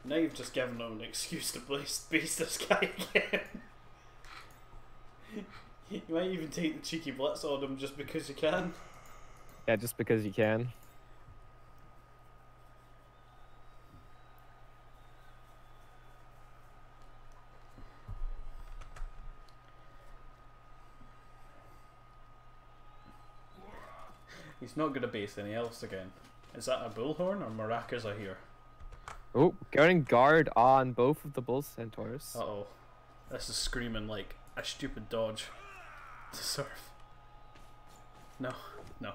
Now you've just given him an excuse to base this guy again. You might even take the cheeky blitz on him just because you can. Yeah, just because you can. He's not going to base any else again. Is that a bullhorn or maracas I hear? Oh, going guard on both of the bull centaurs. Uh-oh. This is screaming like a stupid dodge to surf. No, no.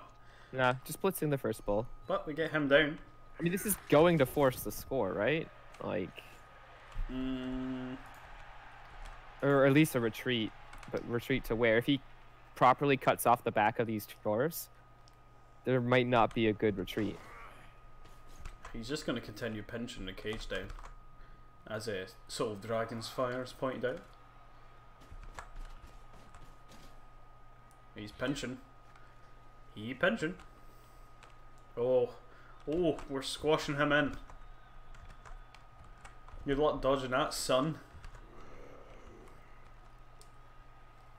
Nah, just blitzing the first bull. But we get him down. I mean, this is going to force the score, right? Like... Or at least a retreat. But retreat to where? If he properly cuts off the back of these chores, there might not be a good retreat. He's just going to continue pinching the cage down, as Soul of Dragon's Fire has pointed out. He's pinching. He pinching. Oh, we're squashing him in. Good luck dodging that, son.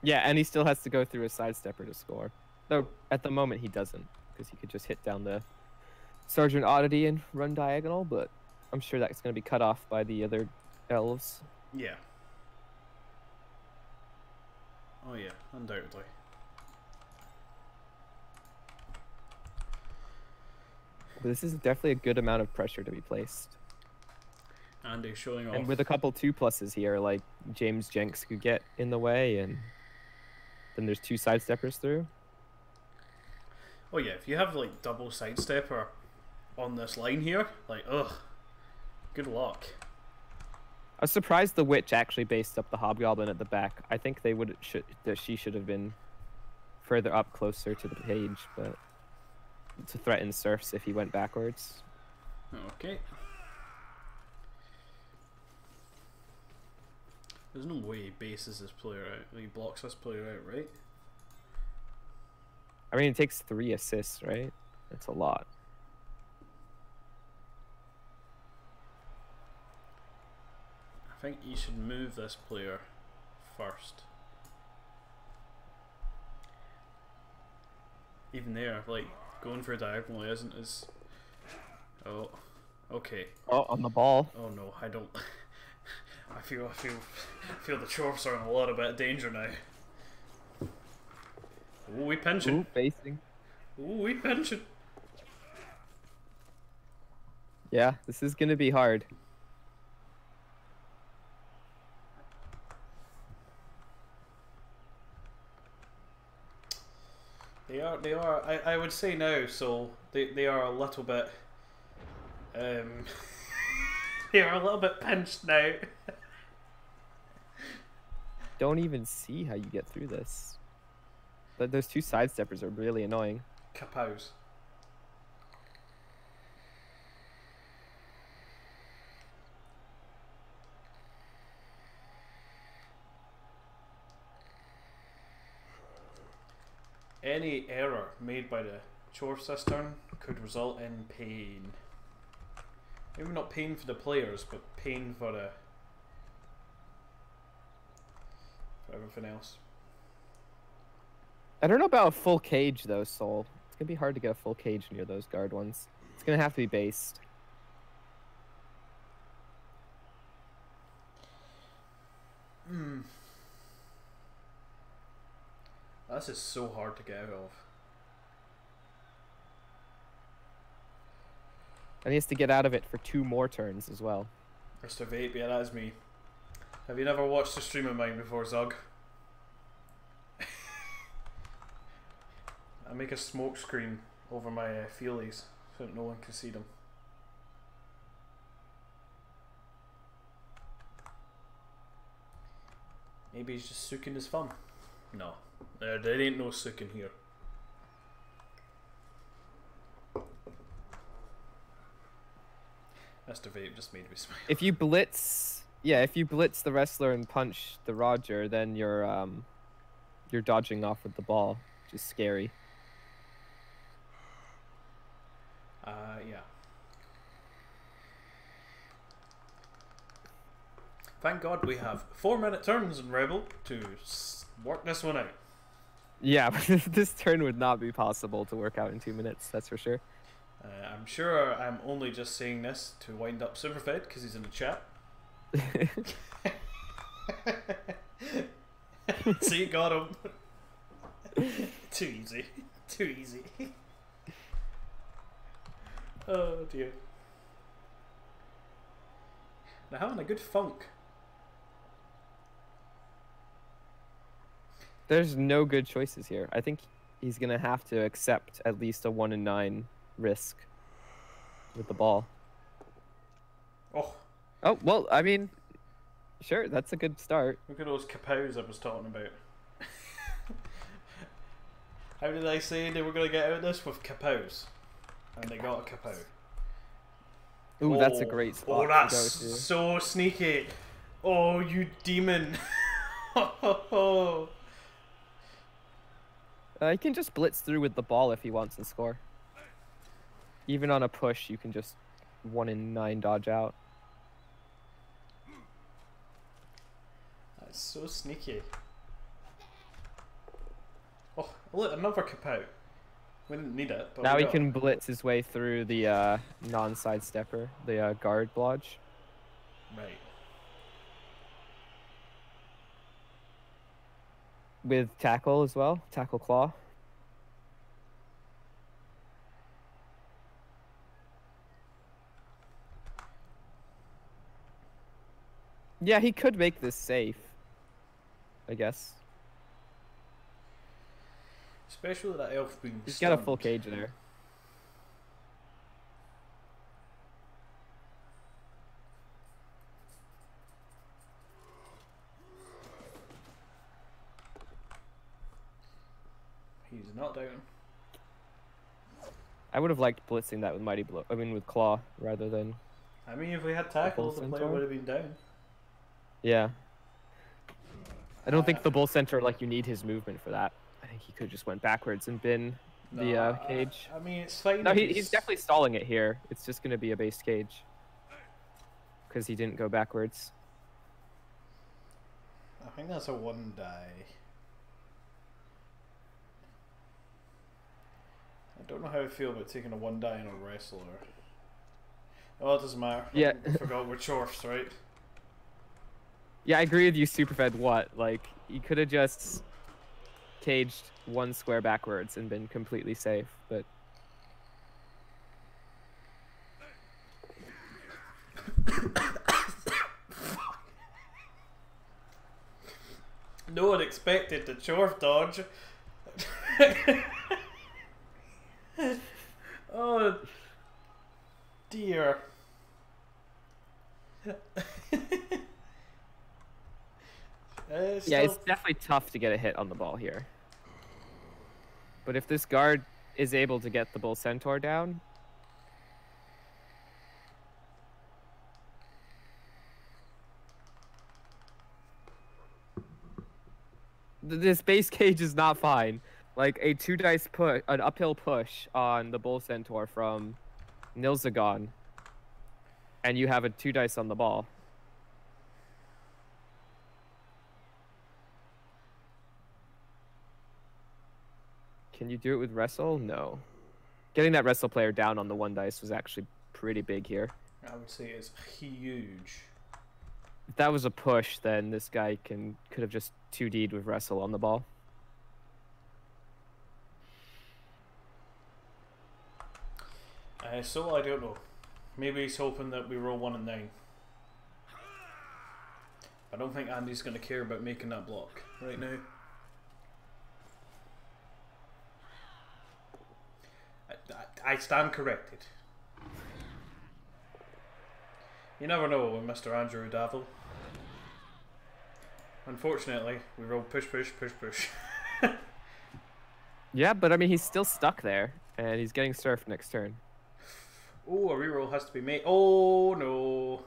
Yeah, and he still has to go through a sidestepper to score. Though at the moment he doesn't, because he could just hit down the Sergeant Oddity and run diagonal, but I'm sure that's going to be cut off by the other elves. Yeah. Oh yeah, undoubtedly. But this is definitely a good amount of pressure to be placed. Andy showing off. And with a couple 2+s here, like James Jenks could get in the way, and then there's 2 sidesteppers through. Oh yeah, if you have like double sidestepper on this line here, like, ugh, good luck. I was surprised the witch actually based up the hobgoblin at the back. I think she should have been further up, closer to the page, but to threaten serfs if he went backwards. Okay. There's no way he bases this player out. He blocks this player out, right? I mean, it takes 3 assists, right? That's a lot. I think you should move this player first. Even there, like, going for a diagonal isn't as... Oh, okay. Oh, on the ball. Oh no, I don't... I feel the Chorfs are in a lot of bit of danger now. Ooh, we pinching. Ooh, basing. Ooh, we pinching. Yeah, this is gonna be hard. They are. I would say now. So they are a little bit. They are a little bit pinched now. Don't even see how you get through this. But those 2 sidesteppers are really annoying. Kapows. Any error made by the Chorf cistern could result in pain. Maybe not pain for the players, but pain for everything else. I don't know about a full cage though, Soul. It's gonna be hard to get a full cage near those guard ones. It's gonna have to be based. This is so hard to get out of. And he has to get out of it for 2 more turns as well. Mr. Vape, yeah, that is me. Have you never watched a stream of mine before, Zug? I make a smoke screen over my feelies so that no one can see them. Maybe he's just sooking his thumb. No, there ain't no sooking here. Mr. Vape just made me smile. If you blitz, yeah, if you blitz the wrestler and punch the Roger, then you're dodging off with the ball, which is scary. Yeah. Thank God we have 4-minute turns in REBBL to work this one out. Yeah, but this turn would not be possible to work out in 2 minutes, that's for sure. I'm sure I'm only just saying this to wind up Superfed because he's in the chat. See, got him. Too easy. Too easy. Oh dear. They're having a good funk. There's no good choices here. I think he's gonna have to accept at least a 1 in 9 risk with the ball. Oh. Oh, well, I mean, sure, that's a good start. Look at those kapows I was talking about. How did I say they were going to get out of this? With kapows. And they got a kapow. Ooh, that's a great spot. Oh, that's so sneaky. Oh, you demon. He can just blitz through with the ball if he wants to score. Even on a push, you can just 1 in 9 dodge out. That's so sneaky. Oh, look, another kapow. We didn't need it, but now he can blitz his way through the non-sidestepper, the guard blodge. Right. With tackle as well, tackle claw. Yeah, he could make this safe, I guess. Especially with that elf being He's stunned. got a full cage there. He's not down. I would have liked blitzing that with Mighty Blow. I mean, with Claw rather than. I mean, if we had tackles, the player would have been down. Yeah. I don't think the Bull Centaur, like, you need his movement for that. I think he could just went backwards and been the cage. I mean, it's fine. No, he's definitely stalling it here. It's just going to be a base cage. Because he didn't go backwards. I think that's a 1 die. I don't know how I feel about taking a 1 die on a wrestler. Oh, it doesn't matter. Yeah. I forgot we're Chorfs, right? Yeah, I agree with you, Superfed. What? Like, he could have just caged 1 square backwards and been completely safe, but... No one expected the Chorf dodge. Oh dear. Yeah, it's definitely tough to get a hit on the ball here. But if this guard is able to get the Bull Centaur down... This base cage is not fine. Like a 2-dice push, an uphill push on the Bull Centaur from Nilzagon, and you have a 2-dice on the ball. Can you do it with Wrestle? No. Getting that Wrestle player down on the 1-dice was actually pretty big here. I would say it's huge. If that was a push, then this guy could have just 2D'd with Wrestle on the ball. So I don't know. Maybe he's hoping that we roll 1 and 9. I don't think Andy's going to care about making that block right now. I stand corrected. You never know with Mr. Andrew Davil. Unfortunately, we roll push, push, push, push. Yeah, but I mean, he's still stuck there, and he's getting surfed next turn. Oh, a reroll has to be made. Oh, no.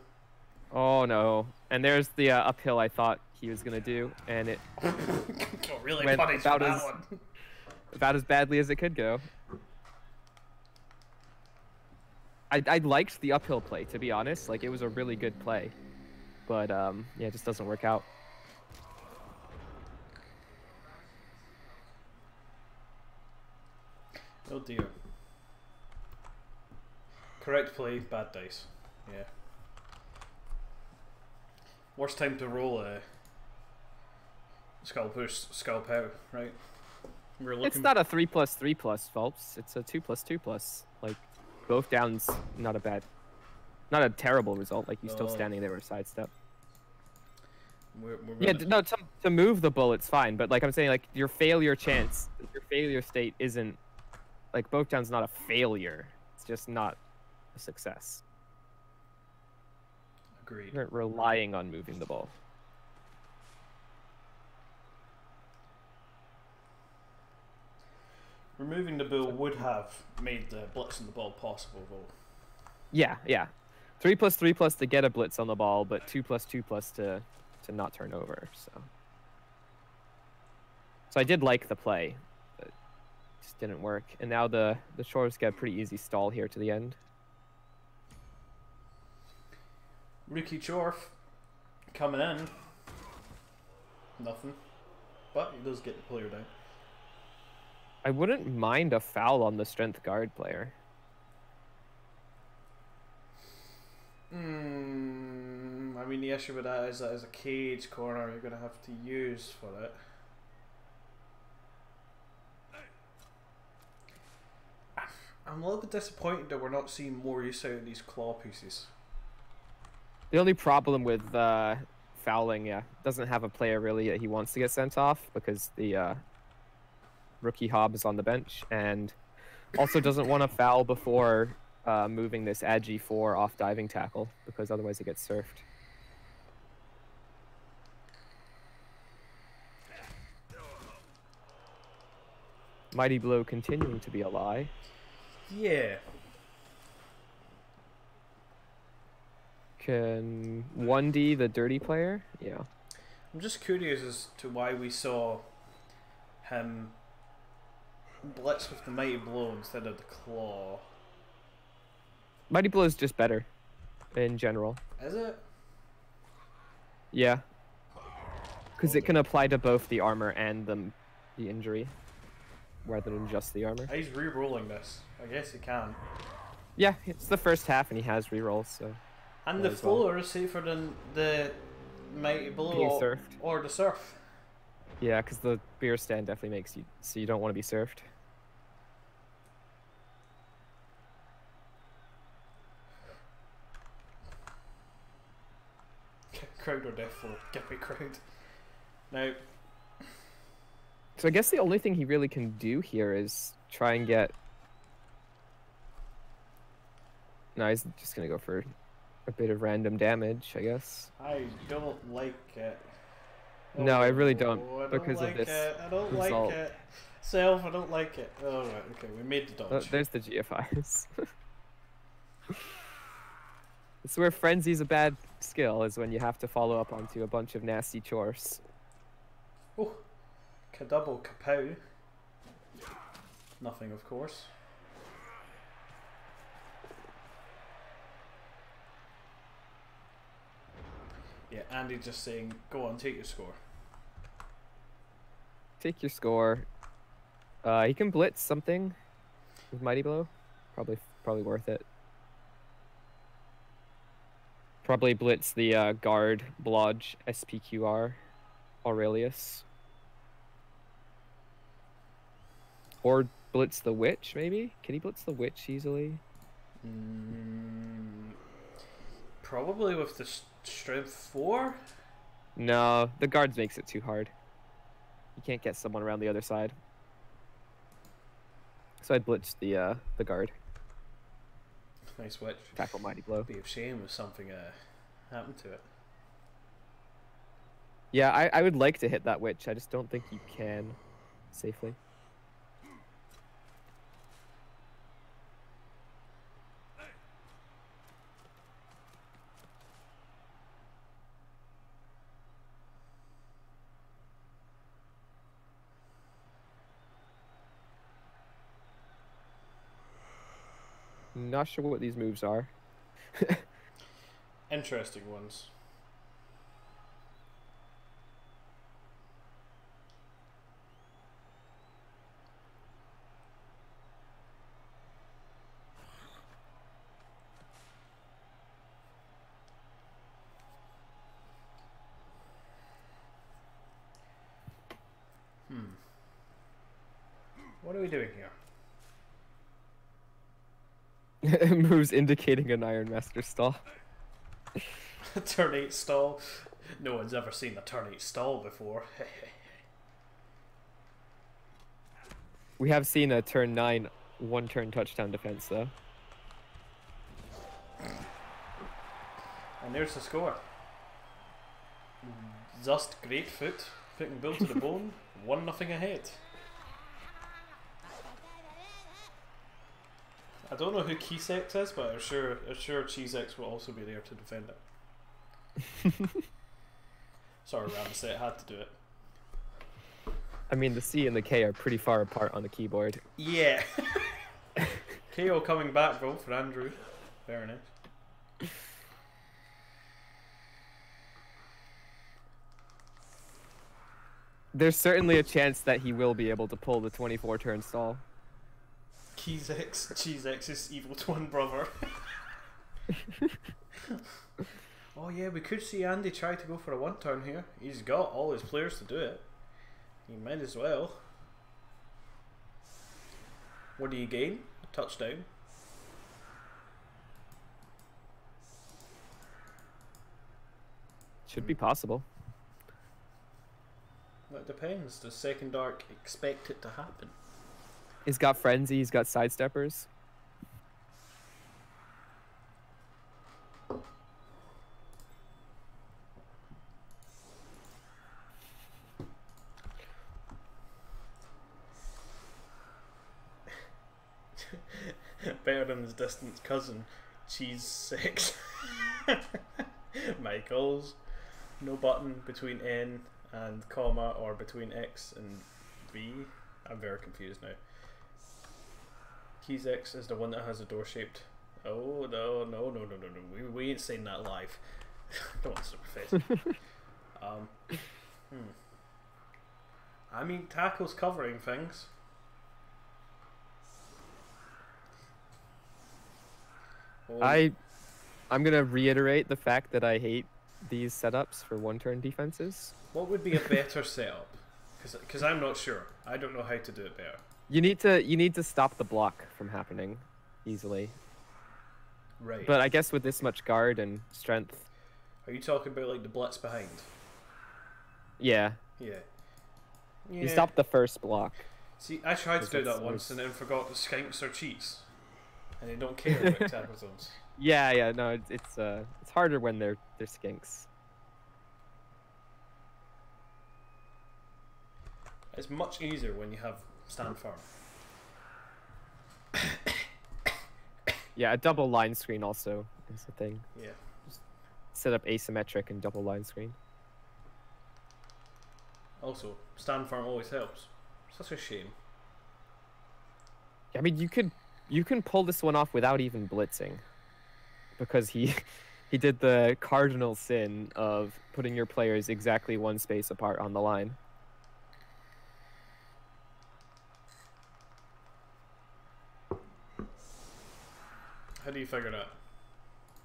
Oh, no. And there's the uphill I thought he was going to do, and it Got really went punished for that one. About as badly as it could go. I liked the uphill play, to be honest. Like, it was a really good play. But, yeah, it just doesn't work out. Oh, dear. Correct play, bad dice. Yeah. Worst time to roll a skull push, skull pow, right? We're looking. It's not a 3+3+, Phelps. It's a 2+2+. Like, both downs, not a terrible result. Like, you're still standing there with a sidestep. Yeah, no, to move the bull, it's fine. But, like, I'm saying, like, your failure chance, your failure state isn't, like, both down's not a failure. It's just not a success. Agreed. You're relying on moving the ball. Removing the bull would have made the blitz on the ball possible, though. Yeah, yeah. 3+3+ to get a blitz on the ball, but 2+2+ to not turn over. So I did like the play, but it just didn't work. And now the Shores get a pretty easy stall here to the end. Rookie Chorf coming in. Nothing. But he does get the player down. I wouldn't mind a foul on the strength guard player. I mean, the issue with that is a cage corner you're going to have to use for it. I'm a little bit disappointed that we're not seeing more use out of these claw pieces. The only problem with fouling, doesn't have a player really that he wants to get sent off because the rookie Hobb is on the bench, and also doesn't want to foul before moving this Agi 4 off diving tackle because otherwise it gets surfed. Mighty Blow continuing to be a lie. Yeah. Can 1D the dirty player? Yeah. I'm just curious as to why we saw him blitz with the Mighty Blow instead of the claw. Mighty Blow is just better in general. Is it? Yeah. Because it can apply to both the armor and the injury, rather than just the armor. He's re-rolling this. I guess he can. Yeah, it's the first half and he has re-rolls, so... And the floor is safer than the Mighty Blow or the surf. Yeah, because the beer stand definitely makes you so you don't want to be surfed. Crowd or death for Gippy crowd. Now, so I guess the only thing he really can do here is try and get... No, he's just going to go for a bit of random damage, I guess. I don't like it. Oh, no, I really don't, because of this I don't result. like it. Self, I don't like it. Oh, right, okay, we made the dodge. There's the GFIs. It's where Frenzy's a bad skill, is when you have to follow up onto a bunch of nasty chores. Oh, ka-double, ka-pow. Nothing, of course. Yeah, Andy just saying, go on, take your score. Take your score. He can blitz something with Mighty Blow. Probably worth it. Probably blitz the guard Blodge SPQR Aurelius. Or blitz the witch, maybe? Can he blitz the witch easily? Probably with the strength 4? No, the guards makes it too hard. You can't get someone around the other side. So I'd blitz the guard. Nice witch. Tackle Mighty Blow. Be a shame if something happened to it. Yeah, I would like to hit that witch. I just don't think you can safely. Not sure what these moves are. Interesting ones. What are we doing here? Moves indicating an Iron Master stall. Turn 8 stall. No one's ever seen a turn 8 stall before. We have seen a turn 9 one-turn touchdown defense, though. And there's the score. Just great foot, putting Bill to the bone, 1-0 ahead. I don't know who Keysex is, but I'm sure Cheesex will also be there to defend it. Sorry, Ramsey, I had to do it. I mean, the C and the K are pretty far apart on the keyboard. Yeah. KO coming back though for Andrew. Very nice. There's certainly a chance that he will be able to pull the 24 turn stall. Cheesex's evil twin brother. Oh yeah, we could see Andy try to go for a 1-turn here. He's got all his players to do it. He might as well. What do you gain? A touchdown. Should be possible. That depends. Does Second Arc expect it to happen? He's got Frenzy, he's got Sidesteppers. Better than his distant cousin, Cheese 6. Michaels. No button between N and comma or between X and V. I'm very confused now. Keys X is the one that has a door shaped. Oh no. We ain't saying that live. Don't want to superface. I mean, tackle's covering things. Oh. I'm gonna reiterate the fact that I hate these setups for 1-turn defenses. What would be a better setup? Because I'm not sure. I don't know how to do it better. You need to stop the block from happening easily. Right. But I guess with this much guard and strength. Are you talking about like the blitz behind? Yeah. Yeah. You stop the first block. See, I tried to do that once and then forgot that skinks are cheats, and they don't care about tackle zones. Yeah, no, it's harder when they're skinks. It's much easier when you have stand firm. Yeah, a double line screen also is the thing. Yeah. Just set up asymmetric and double line screen. Also, stand firm always helps. Such a shame. I mean, you can pull this one off without even blitzing, because he did the cardinal sin of putting your players exactly one space apart on the line. How do you figure that?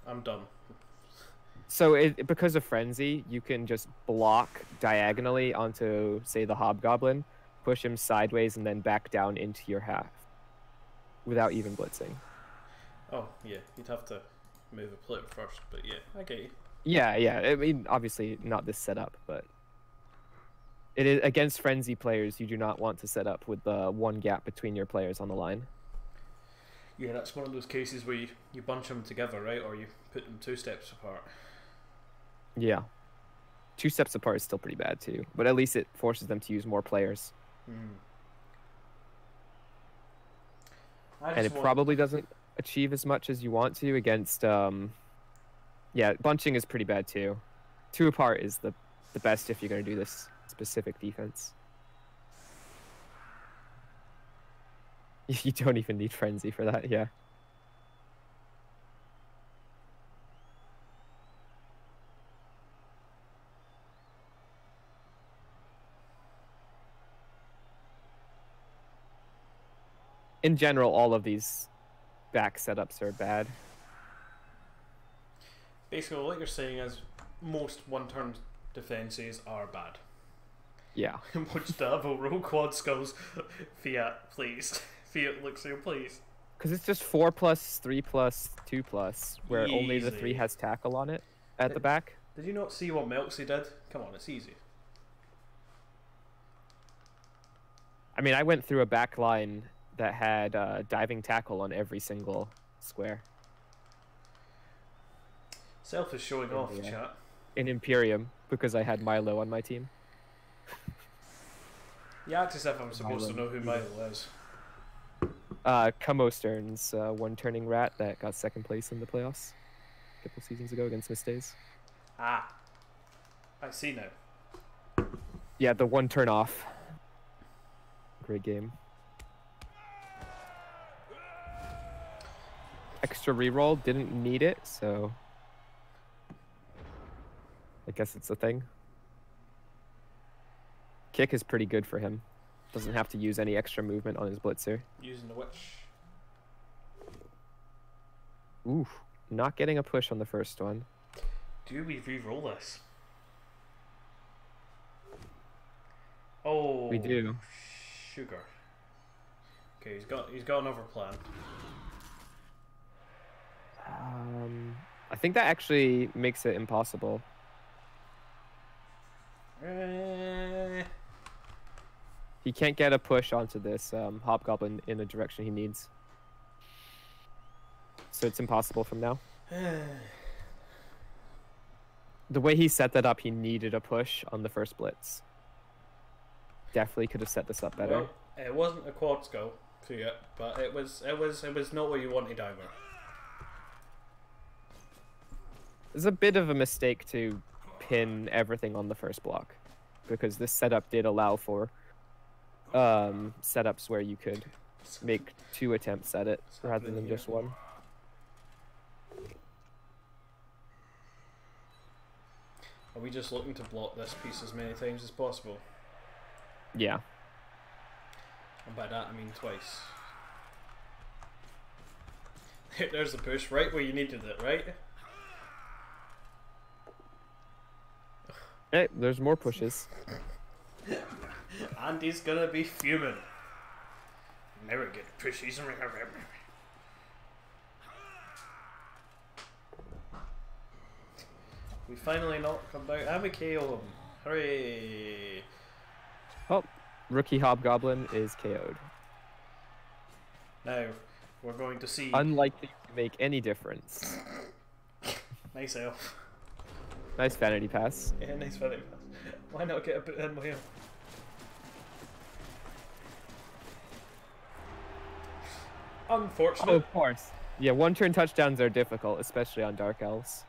I'm done. So because of Frenzy, you can just block diagonally onto, say, the Hobgoblin, push him sideways, and then back down into your half without even blitzing. Oh, yeah. You'd have to move a player first, but yeah, I get you. Yeah, yeah. I mean, obviously not this setup, but it is against Frenzy players. You do not want to set up with the one gap between your players on the line. Yeah, that's one of those cases where you bunch them together, right? Or you put them 2 steps apart. Yeah. 2 steps apart is still pretty bad, too. But at least it forces them to use more players. And it probably doesn't achieve as much as you want to against... Yeah, bunching is pretty bad, too. 2 apart is the best if you're going to do this specific defense. You don't even need Frenzy for that, yeah. In general, all of these back setups are bad. Basically, what you're saying is most one-turn defenses are bad. Yeah. Watch Devil roll quad skulls. Fiat, please. Fiat Luxio, please. Because it's just 4+, 3+, 2+, where Easy. only the 3 has tackle on it at the back. Did you not see what Melksy did? Come on, it's easy. I mean, I went through a back line that had diving tackle on every single square. Self is showing off, chat. In Imperium, because I had Milo on my team. You act as if I'm supposed to know who Milo is. Como Stern's one-turning rat that got 2nd place in the playoffs a couple seasons ago against Misdays. Ah. I see now. Yeah, the one turn off. Great game. Extra reroll, didn't need it, so I guess it's a thing. Kick is pretty good for him. Doesn't have to use any extra movement on his blitzer. Using the witch. Ooh, not getting a push on the first one. Do we re-roll this? Oh, we do. Sugar. Okay, he's got another plan. I think that actually makes it impossible. He can't get a push onto this Hobgoblin in the direction he needs. So it's impossible from now. The way he set that up, he needed a push on the first blitz. Definitely could have set this up better. Well, it wasn't a quad skull for you, but it was not what you wanted either. It's a bit of a mistake to pin everything on the first block, because this setup did allow for setups where you could make 2 attempts at it rather than just 1. Are we just looking to block this piece as many times as possible? Yeah. And by that I mean twice. There's the push, right where you needed it, right? Hey, there's more pushes. Andy's gonna be fuming. Never get pushes. We finally knocked him down and we KO him. Hooray! Oh, rookie Hobgoblin is KO'd. Now, we're going to see... Unlikely to make any difference. Nice elf. Nice vanity pass. Yeah, nice vanity pass. Why not get a bit in with him? Unfortunate. Oh, of course. Yeah, 1-turn touchdowns are difficult, especially on Dark Elves.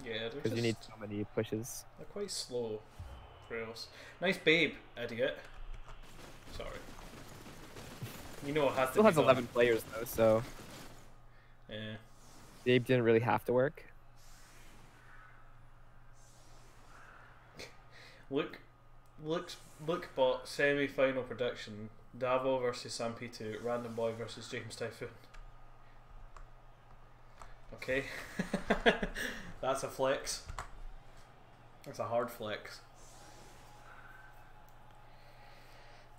Yeah, because you need so many pushes. They're quite slow for elves. Nice babe, idiot. Sorry. You know it has Still to be has done. 11 players though, so Yeah. Gabe didn't really have to work. Look bot semi-final prediction: Davo versus Sampitu, Random Boy versus James Typhoon. Okay, that's a flex. That's a hard flex.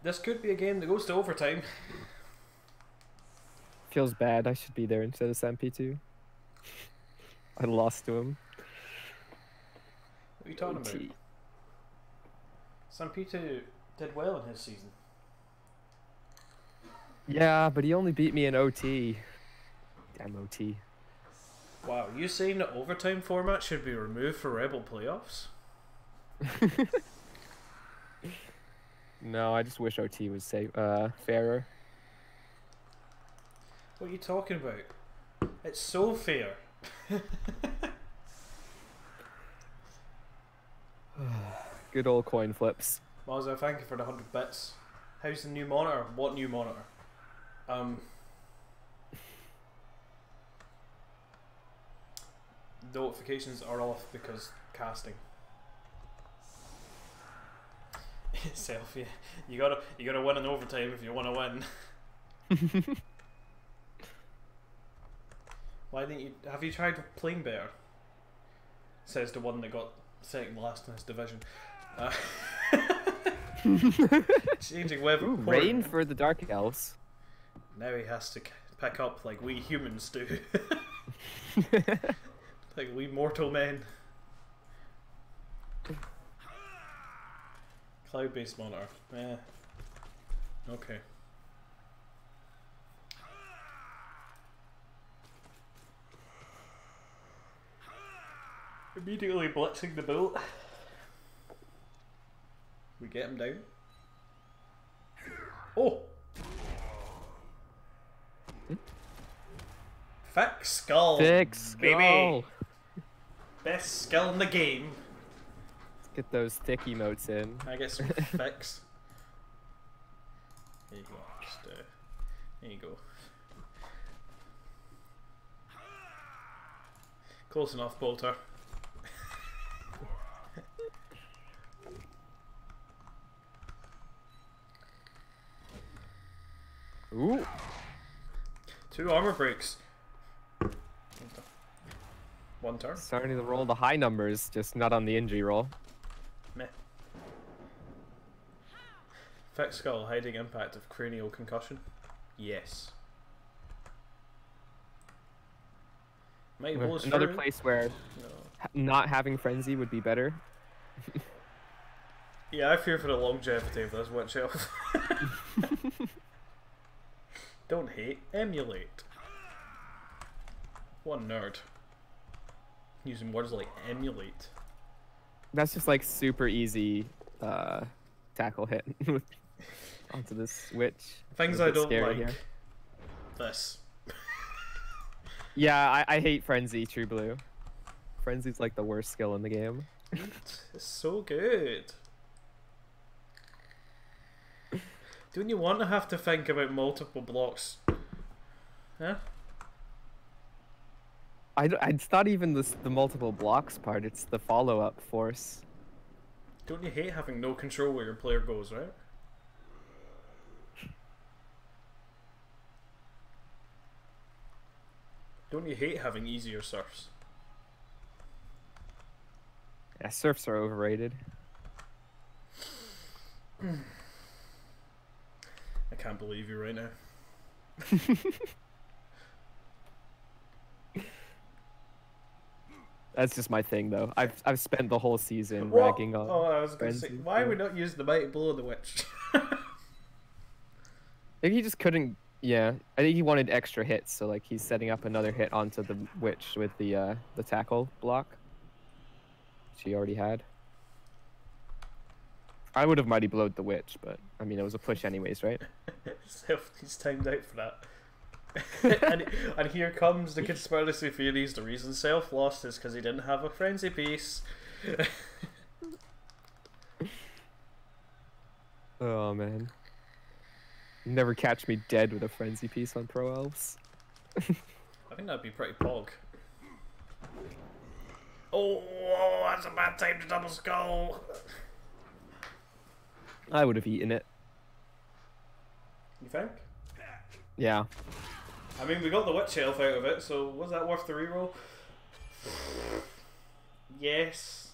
This could be a game that goes to overtime. Feels bad. I should be there instead of P2. I lost to him. What are you talking about? Sampitu did well in his season. Yeah, but he only beat me in OT. Damn OT. Wow, you saying the overtime format should be removed for REBBL playoffs? No, I just wish OT was fairer. What are you talking about? It's so fair. Good old coin flips. Mazza, thank you for the 100 bits. How's the new monitor? What new monitor? Notifications are off because casting. Selfie. You gotta win in overtime if you wanna win. Why didn't you have you tried playing better? Says the one that got second last in his division. Changing weather. Ooh, rain for the Dark Elves. Now he has to pick up like we humans do. Like we mortal men. Cloud-based monitor. Yeah. Okay. Immediately blitzing the bolt. We get him down. Oh! Thick skull! Thick skull! Baby! Best skill in the game. Let's get those thick emotes in. I get some fix. There you go. Just, there you go. Close enough, Bolter. Ooh! 2 armor breaks. One turn. Starting to roll the high numbers, just not on the injury roll. Meh. Thick skull, hiding impact of cranial concussion. Yes. Another place where not having frenzy would be better. Yeah, I fear for the longevity of this witch elf. Don't hate, emulate. What a nerd. Using words like emulate. That's just like super easy tackle hit onto this witch. Things I don't like. Here. This. Yeah, I hate Frenzy, True Blue. Frenzy's like the worst skill in the game. It's so good. Don't you want to have to think about multiple blocks? Huh? It's not even the multiple blocks part, it's the follow-up force. Don't you hate having no control where your player goes, right? Don't you hate having easier surfs? Yeah, surfs are overrated. I can't believe you right now. That's just my thing, though. I've spent the whole season ragging on. Oh, I was going to say, why are we not using the mighty blow of the witch? Maybe he just couldn't. Yeah, I think he wanted extra hits, so like he's setting up another hit onto the witch with the tackle block, which he already had. I would have mighty blowed the witch, but I mean it was a push anyways, right? He's timed out for that. and here comes the conspiracy theories. The reason Self lost is because he didn't have a frenzy piece. Oh man. Never catch me dead with a frenzy piece on Pro Elves. I think that'd be pretty pog. Oh, that's a bad time to double skull. I would have eaten it. You think? Yeah. I mean, we got the Witch Elf out of it, so was that worth the reroll? Yes.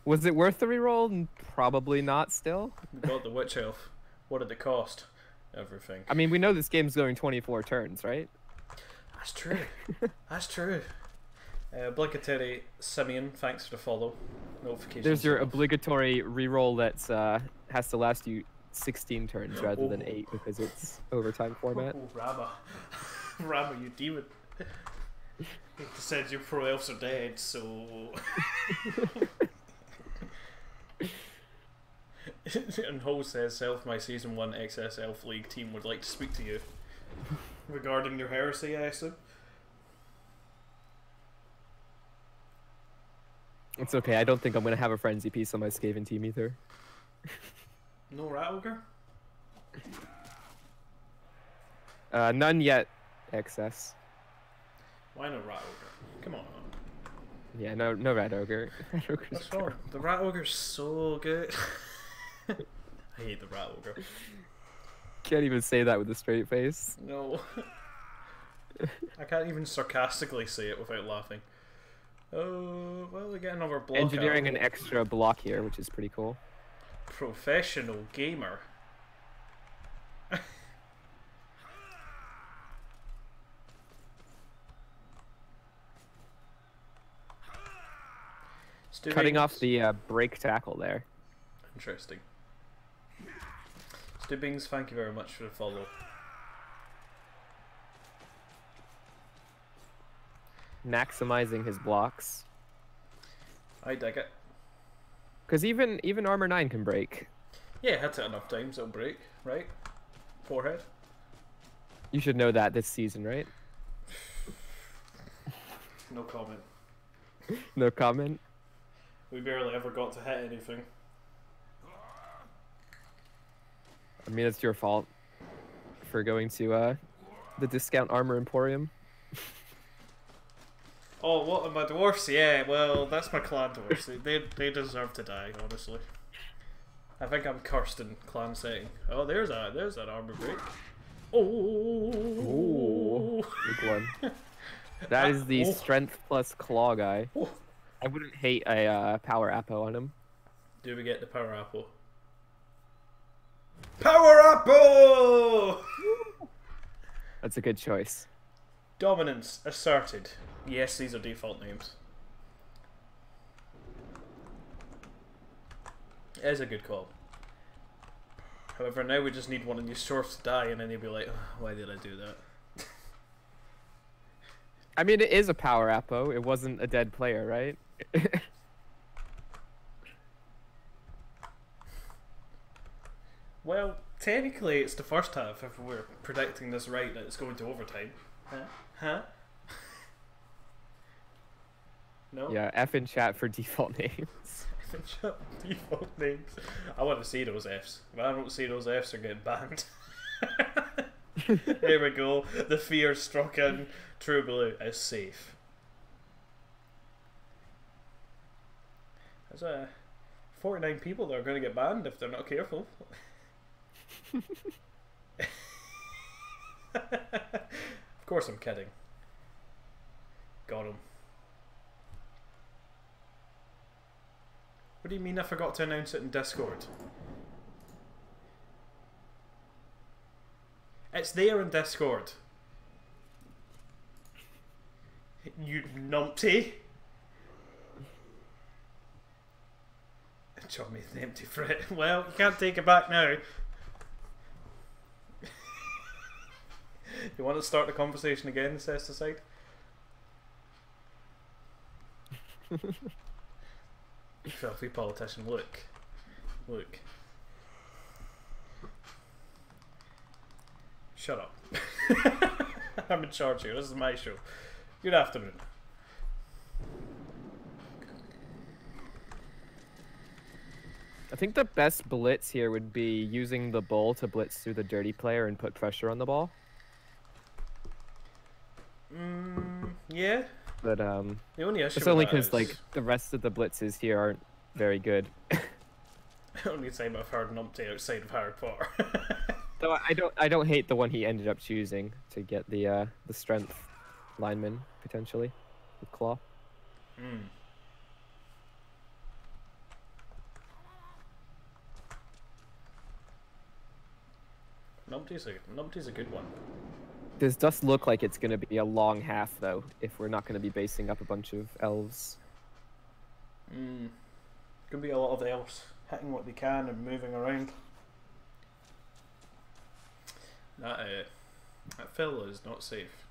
Was it worth the reroll? Probably not still. We got the Witch Elf. What did it cost? Everything. I mean, we know this game's going 24 turns, right? That's true. That's true. Obligatory Simeon, thanks for the follow. Notifications. There's your obligatory reroll that's has to last you 16 turns rather than 8 because it's overtime format. Oh, Rama. Rama, you demon. It said your pro elves are dead, so... And Ho says, Self, my Season 1 XS Elf League team would like to speak to you. Regarding your heresy, I assume? It's okay, I don't think I'm going to have a frenzy piece on my Skaven team either. No Rat Ogre? None yet, XS. Why no Rat Ogre? Come on. Yeah, no Rat Ogre. What's wrong? The Rat Ogre's so good. I hate the Rat Ogre. Can't even say that with a straight face. No. I can't even sarcastically say it without laughing. Oh, well, we get another block. Engineering an extra block here, which is pretty cool. Professional gamer. Cutting off the break tackle there. Interesting. Stubbings, thank you very much for the follow. Maximizing his blocks. I dig it. Because even armor 9 can break. Yeah, hit it enough times, it'll break, right? Forehead. You should know that this season, right? No comment. No comment? We barely ever got to hit anything. I mean, it's your fault for going to the discount armor emporium. Oh, what are my dwarfs? Yeah, well, that's my clan dwarfs. They deserve to die, honestly. I think I'm cursed in clan setting. Oh, there's that armor break. Oh, big one. That is the strength plus claw guy. Oh. I wouldn't hate a power appo on him. Do we get the power apple? Power apple! That's a good choice. Dominance asserted. Yes, these are default names. It is a good call. However, now we just need one of these shorts to die, and then you'll be like, oh, why did I do that? I mean, it is a power appo. It wasn't a dead player, right? Well, technically, it's the first half. If we're predicting this right, that it's going to overtime. Huh? No? Yeah, F in chat for default names. F in chat for default names. I want to see those Fs. If I don't see those Fs, they're getting banned. There we go. The fear struck in. True Blue is safe. There's 49 people that are going to get banned if they're not careful. Of course I'm kidding. Got him. What do you mean I forgot to announce it in Discord? It's there in Discord. You numpty. Show me the empty frit. Well, you can't take it back now. You want to start the conversation again, says the side? Filthy politician, look. Look. Shut up. I'm in charge here, this is my show. Good afternoon. I think the best blitz here would be using the bull to blitz through the dirty player and put pressure on the ball. Yeah. But the only issue it's only because like the rest of the blitzes here aren't very good. The only time I've heard numpty outside of Harry Potter. Though I don't hate the one he ended up choosing to get the strength lineman potentially with claw. Numpty's a good one. This does look like it's going to be a long half, though, if we're not going to be basing up a bunch of elves. Could be a lot of elves hitting what they can and moving around. That fella is not safe.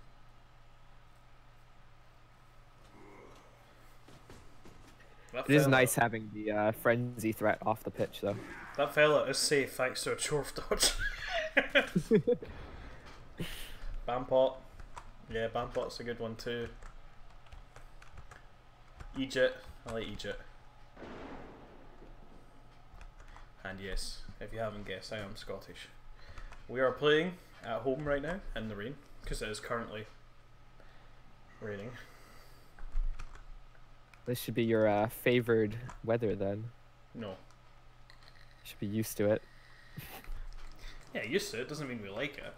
It is nice having the frenzy threat off the pitch, though. That fella is safe thanks to a chorf dodge. Bampot. Yeah, Bampot's a good one too. Egypt. I like Egypt. And yes, if you haven't guessed, I am Scottish. We are playing at home right now in the rain, because it is currently raining. This should be your favored weather then. No. You should be used to it. Yeah, used to it doesn't mean we like it.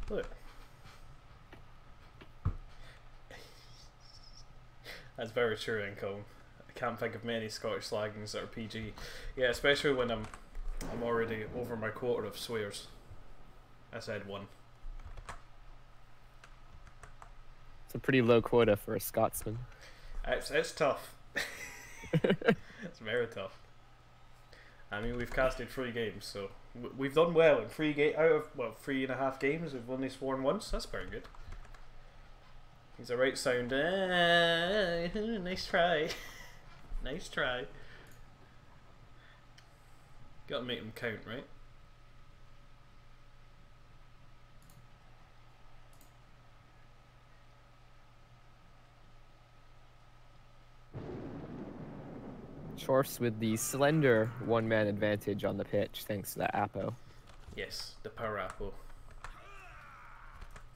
Look. That's very true, Income. I can't think of many Scottish slangings that are PG. Yeah, especially when I'm already over my quota of swears. I said one. It's a pretty low quota for a Scotsman. It's tough. It's very tough. I mean, we've casted 3 games, so we've done well in 3 out of 3.5 games. We've only sworn once. That's very good. He's a right sound. Nice try. Nice try. Gotta make them count, right? Chorfs with the slender one-man advantage on the pitch thanks to that Apo. Yes, the power Apo.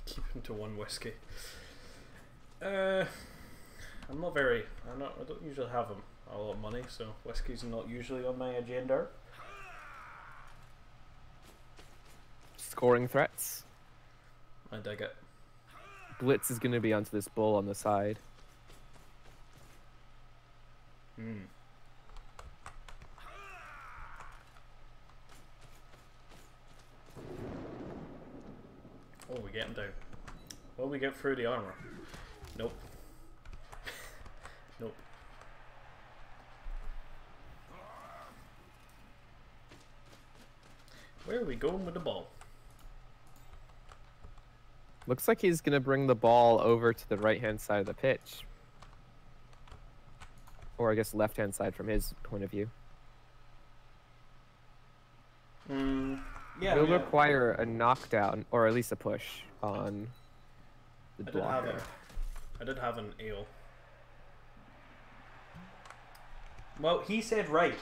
Keep him to 1 whiskey. I don't usually have a lot of money, so whiskey's not usually on my agenda. Scoring threats. I dig it. Blitz is going to be onto this bull on the side. Oh, we get him down. Will we get through the armor? Nope. Nope. Where are we going with the ball? Looks like he's going to bring the ball over to the right-hand side of the pitch. Or I guess left-hand side from his point of view. Yeah, It'll require a knockdown, or at least a push, on the I blocker. did have an ale. Well, he said right.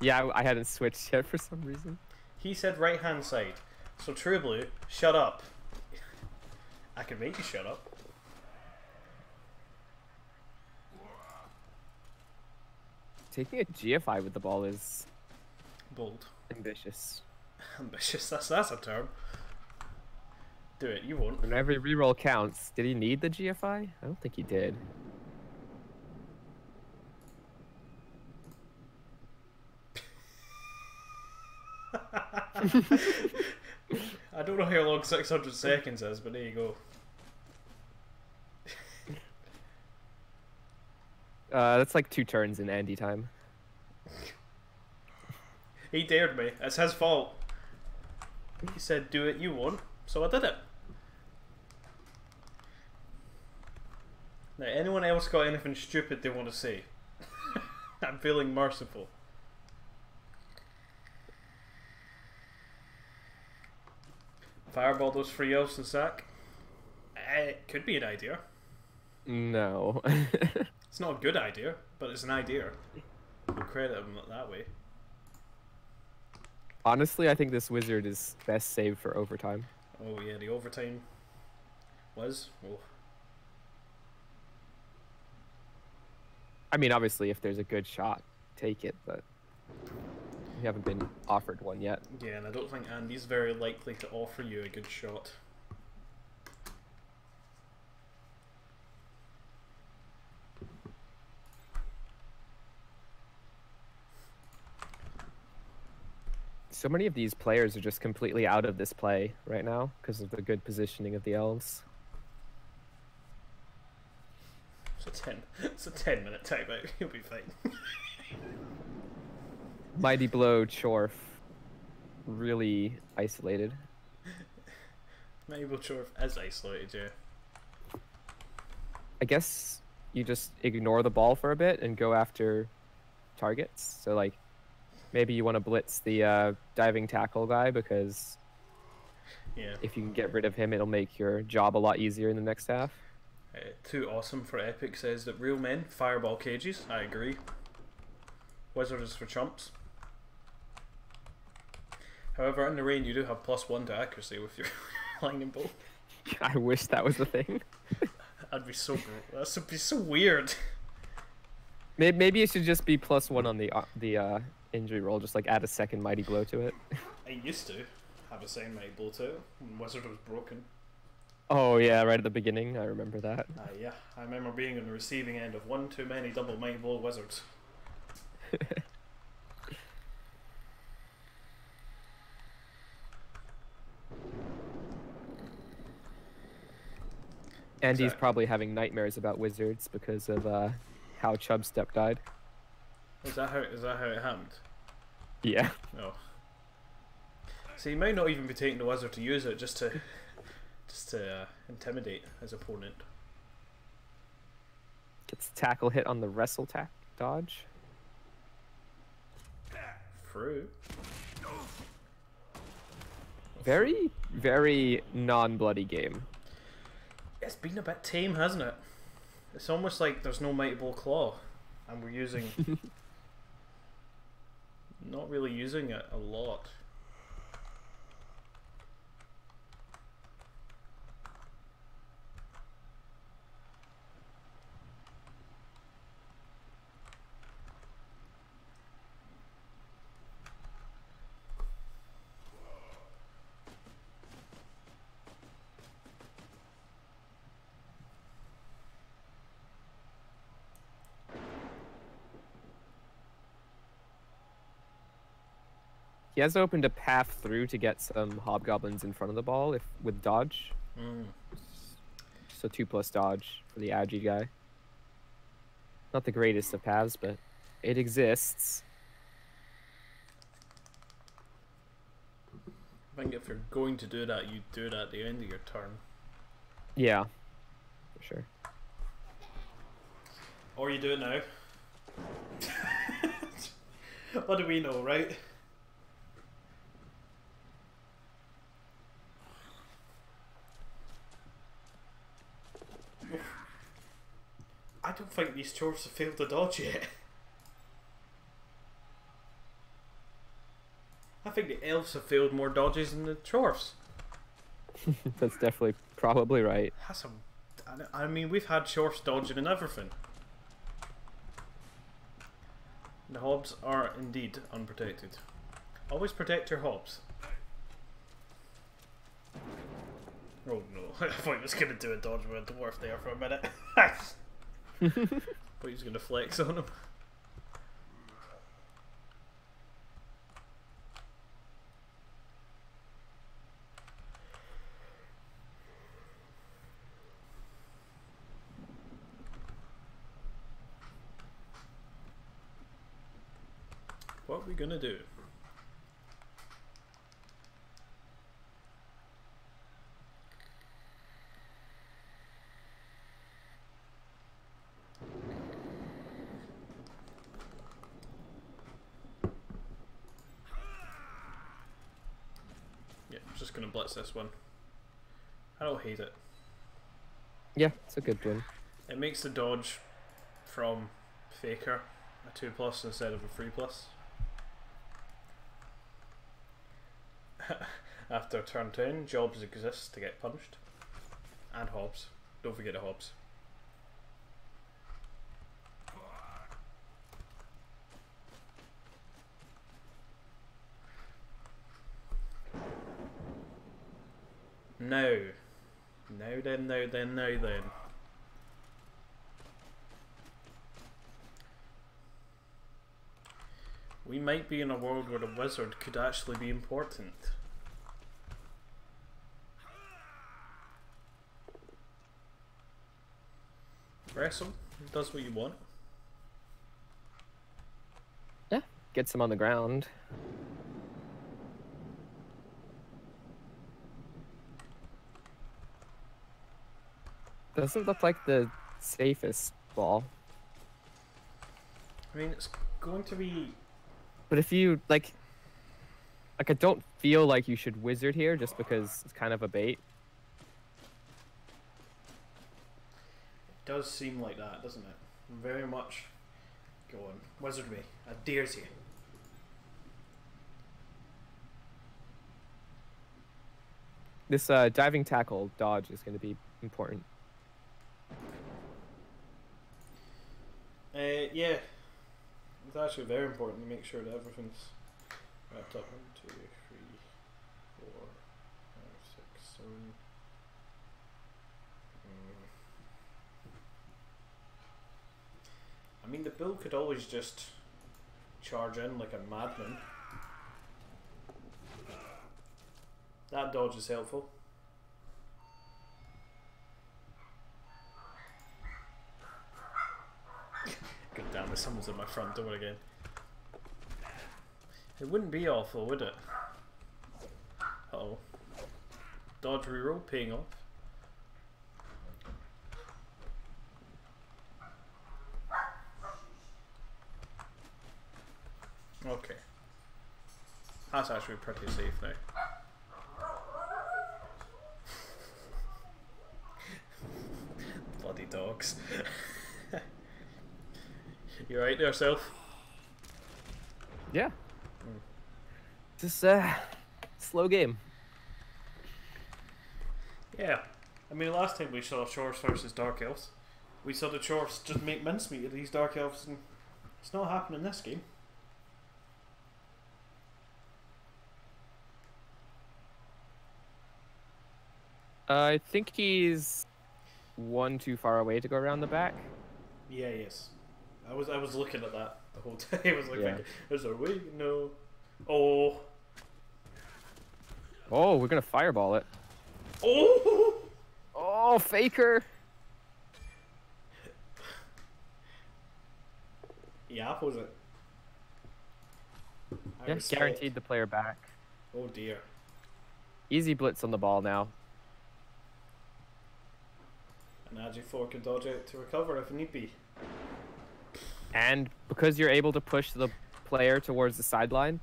Yeah, I hadn't switched yet for some reason. He said right hand side. So True Blue, shut up. I can make you shut up. Taking a GFI with the ball is Bold. ambitious. Ambitious, that's a term. Do it, you won't. And every reroll counts. Did he need the GFI? I don't think he did. I don't know how long 600 seconds is, but there you go. That's like 2 turns in Andy time. He dared me. It's his fault. He said, do it, you won't. So I did it. Now, anyone else got anything stupid they want to say? I'm feeling merciful. Fireball those 3 elves and sack? It could be an idea. No. It's not a good idea, but it's an idea. credit him that way. Honestly, I think this wizard is best saved for overtime. Oh yeah, the overtime was. Oh. I mean, obviously, if there's a good shot, take it, but we haven't been offered one yet. Yeah, and I don't think Andy's very likely to offer you a good shot. So many of these players are just completely out of this play right now because of the good positioning of the elves. It's a 10-minute timeout. You'll be fine. Mighty Blow, Chorf, really isolated. Mighty Blow Chorf is isolated, yeah. I guess you just ignore the ball for a bit and go after targets. So like, maybe you want to blitz the diving tackle guy because if you can get rid of him, it'll make your job a lot easier in the next half. Too awesome for Epic says that real men fireball cages. I agree. Wizard is for chumps. However, in the rain, you do have +1 to accuracy with your lightning bolt. I wish that was the thing. That'd be so. That would be so weird. Maybe it should just be +1 on the injury roll. Just like add a second Mighty Blow to it. I used to have a second Mighty Blow to it when Wizard was broken. Oh yeah, right at the beginning. I remember that. Yeah, I remember being on the receiving end of one too many double Mighty Blow Wizards. Andy's probably having nightmares about wizards because of how Chubstep died. Is that how it happened? Yeah. Oh. So he might not even be taking the wizard to use it, just to intimidate his opponent. Gets the tackle hit on the wrestle dodge. Through. Very, very non-bloody game. It's been a bit tame, hasn't it? It's almost like there's no Mighty Blow Claw, and we're using... not really using it a lot. He has opened a path through to get some hobgoblins in front of the ball with dodge. So 2+ dodge for the Agi guy. Not the greatest of paths, but it exists. I think if you're going to do that, you do it at the end of your turn. Yeah, for sure. Or you do it now. What do we know, right? I don't think these chorfs have failed to dodge yet. I think the elves have failed more dodges than the chorfs. That's definitely probably right. That's I mean, we've had chorfs dodging and everything. The hobs are indeed unprotected. Always protect your hobs. Oh no, I thought he was going to do a dodge with a dwarf there for a minute. Thought he was going to flex on him. What are we going to do? Just gonna blitz this one. I don't hate it. Yeah, it's a good win. It makes the dodge from Faker A 2+ instead of a 3+. After turn 10, jobs exist to get punished. And Hobbs. Don't forget the Hobbs. Now. Now then. We might be in a world where the wizard could actually be important. Wrestle, does what you want. Yeah, gets him on the ground. Doesn't look like the safest ball. I mean, it's going to be... But if you, like I don't feel like you should wizard here just because it's kind of a bait. It does seem like that, doesn't it? Very much. Go on, wizard me. I dare you. This diving tackle dodge is going to be important. Yeah. It's actually very important to make sure that everything's wrapped up. 1, 2, 3, 4, 5, 6, 7. I mean, the bull could always just charge in like a madman. That dodge is helpful. God damn it, someone's at my front door again. It wouldn't be awful, would it? Uh-oh. Dodge reroll paying off. Okay. That's actually pretty safe now. Bloody dogs. You right there, Self? Yeah. Just slow game. Yeah. I mean, last time we saw Chorfs versus Dark Elves, we saw the Chorfs just make mincemeat of these Dark Elves, and it's not happening this game. I think he's one too far away to go around the back. Yeah, yes. I was looking at that the whole time. I was like, thinking, is there a way? No. Oh. Oh, we're gonna fireball it. Oh. Oh, faker. Yeah, was it? Yeah, guaranteed the player back. Oh dear. Easy blitz on the ball now. And Agi4 can dodge out to recover if need be. And because you're able to push the player towards the sideline,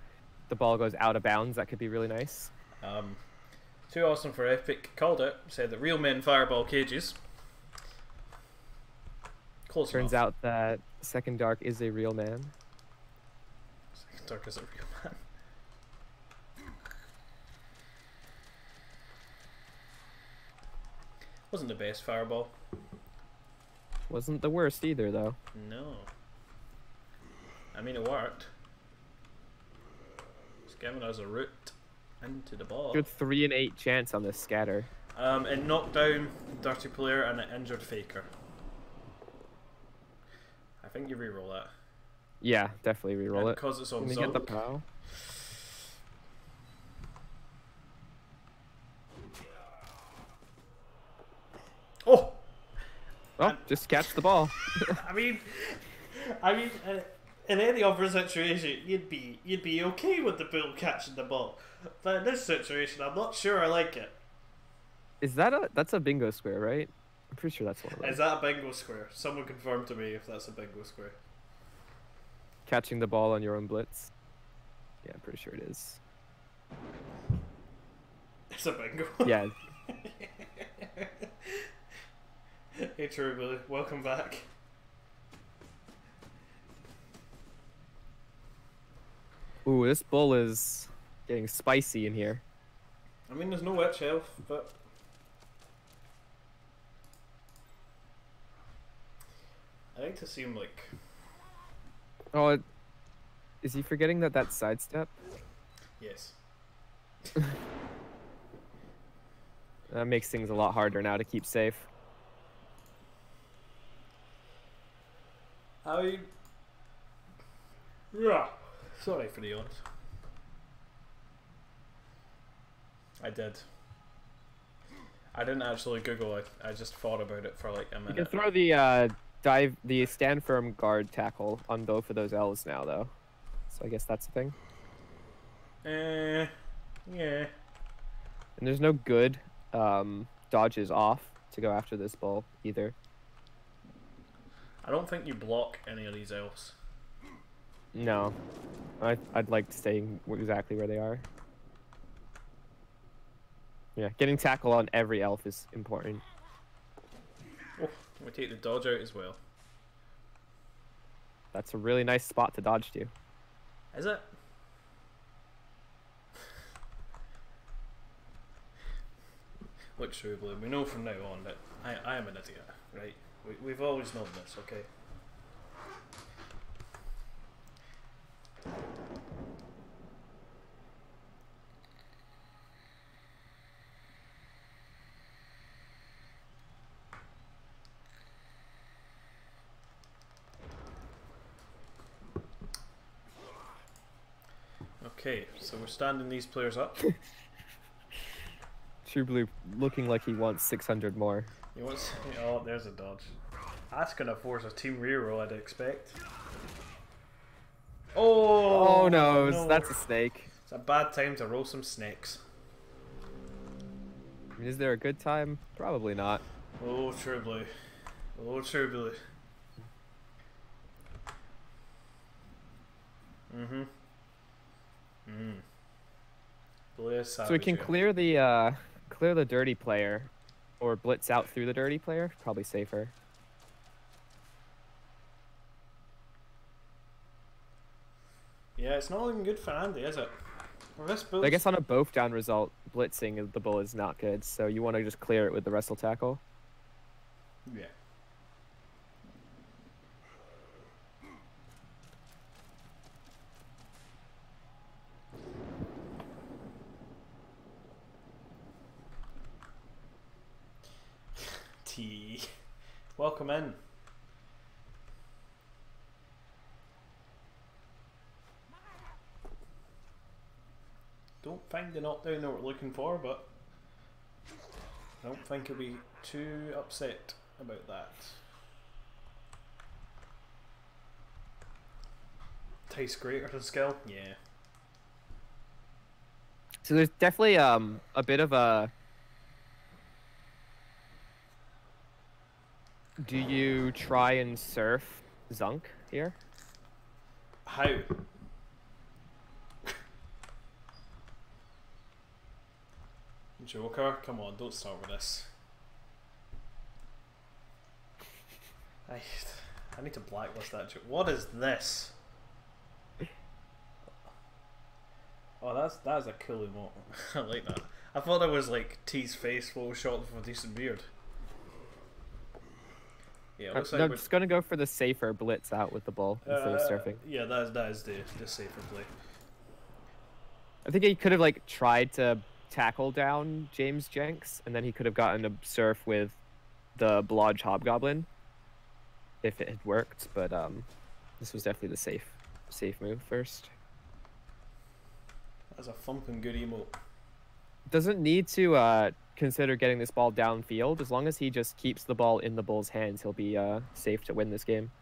the ball goes out of bounds. That could be really nice. Too awesome for epic. Called it. Said that real men fireball cages. Close Turns enough. out that Second Dark is a real man. Second Dark is a real man. Wasn't the best fireball. Wasn't the worst either, though. No. I mean, it worked. It's giving us a route into the ball. Good 3 in 8 chance on this scatter. It knocked down Dirty Player and it injured Faker. I think you reroll that. Yeah, definitely reroll it. Because it's on Let me Zog. get the POW. Oh! Oh, just catch the ball. I mean, in any other situation, you'd be okay with the bull catching the ball, but in this situation, I'm not sure I like it. Is that that's a bingo square, right? I'm pretty sure that's one of them. Is that a bingo square? Someone confirm to me if that's a bingo square. Catching the ball on your own blitz. Yeah, I'm pretty sure it is. It's a bingo. Yeah. Hey, True Billy, welcome back. Ooh, this bull is getting spicy in here. I mean, there's no witch health, but I like to see him like. Oh, is he forgetting that that's sidestep? Yes. That makes things a lot harder now to keep safe. Yeah. Sorry for the yawn. I did. I didn't actually Google it. I just thought about it for like a minute. You can throw the stand firm guard tackle on both of those L's now, though. So I guess that's the thing. Yeah. And there's no good dodges off to go after this bull either. I don't think you block any of these elves. No, I'd like to stay exactly where they are. Yeah, getting tackle on every elf is important. Oh, we take the dodge out as well. That's a really nice spot to dodge to. Is it? Look, Shrewblue, we know from now on that I am an idiot, right? We've always known this, okay? Okay, so we're standing these players up. Shrewblue looking like he wants 600 more. He wants. Oh, there's a dodge. That's gonna force a team reroll, I'd expect. Oh no, that's a snake. It's a bad time to roll some snakes. I mean, is there a good time? Probably not. Oh, Shrewblue. Oh, Shrewblue. Blue is savage, So we can clear the dirty player, or blitz out through the dirty player. Probably safer. Yeah, it's not looking good for Andy, is it? Well, this I guess on a both down result, blitzing the bull is not good. So you want to just clear it with the wrestle tackle. Yeah. T. Welcome in. Don't find the knockdown that we're looking for, but I don't think he'll be too upset about that. Taste greater than skill? Yeah. So there's definitely a bit of a. Do you try and surf Zunk here? How? Joker, come on, don't start with this. I need to blacklist that joke. What is this? Oh, that's a cool emote. I like that. I thought it was like T's face photoshopped with a decent beard. Yeah, it looks like I'm just gonna go for the safer blitz out with the ball instead of surfing. Yeah, that is the safer play. I think he could have like tried to tackle down James Jenks, and then he could have gotten a surf with the Blodge Hobgoblin if it had worked. But this was definitely the safe move first. That's a thumping good emote. Doesn't need to consider getting this ball downfield. As long as he just keeps the ball in the bull's hands, he'll be safe to win this game.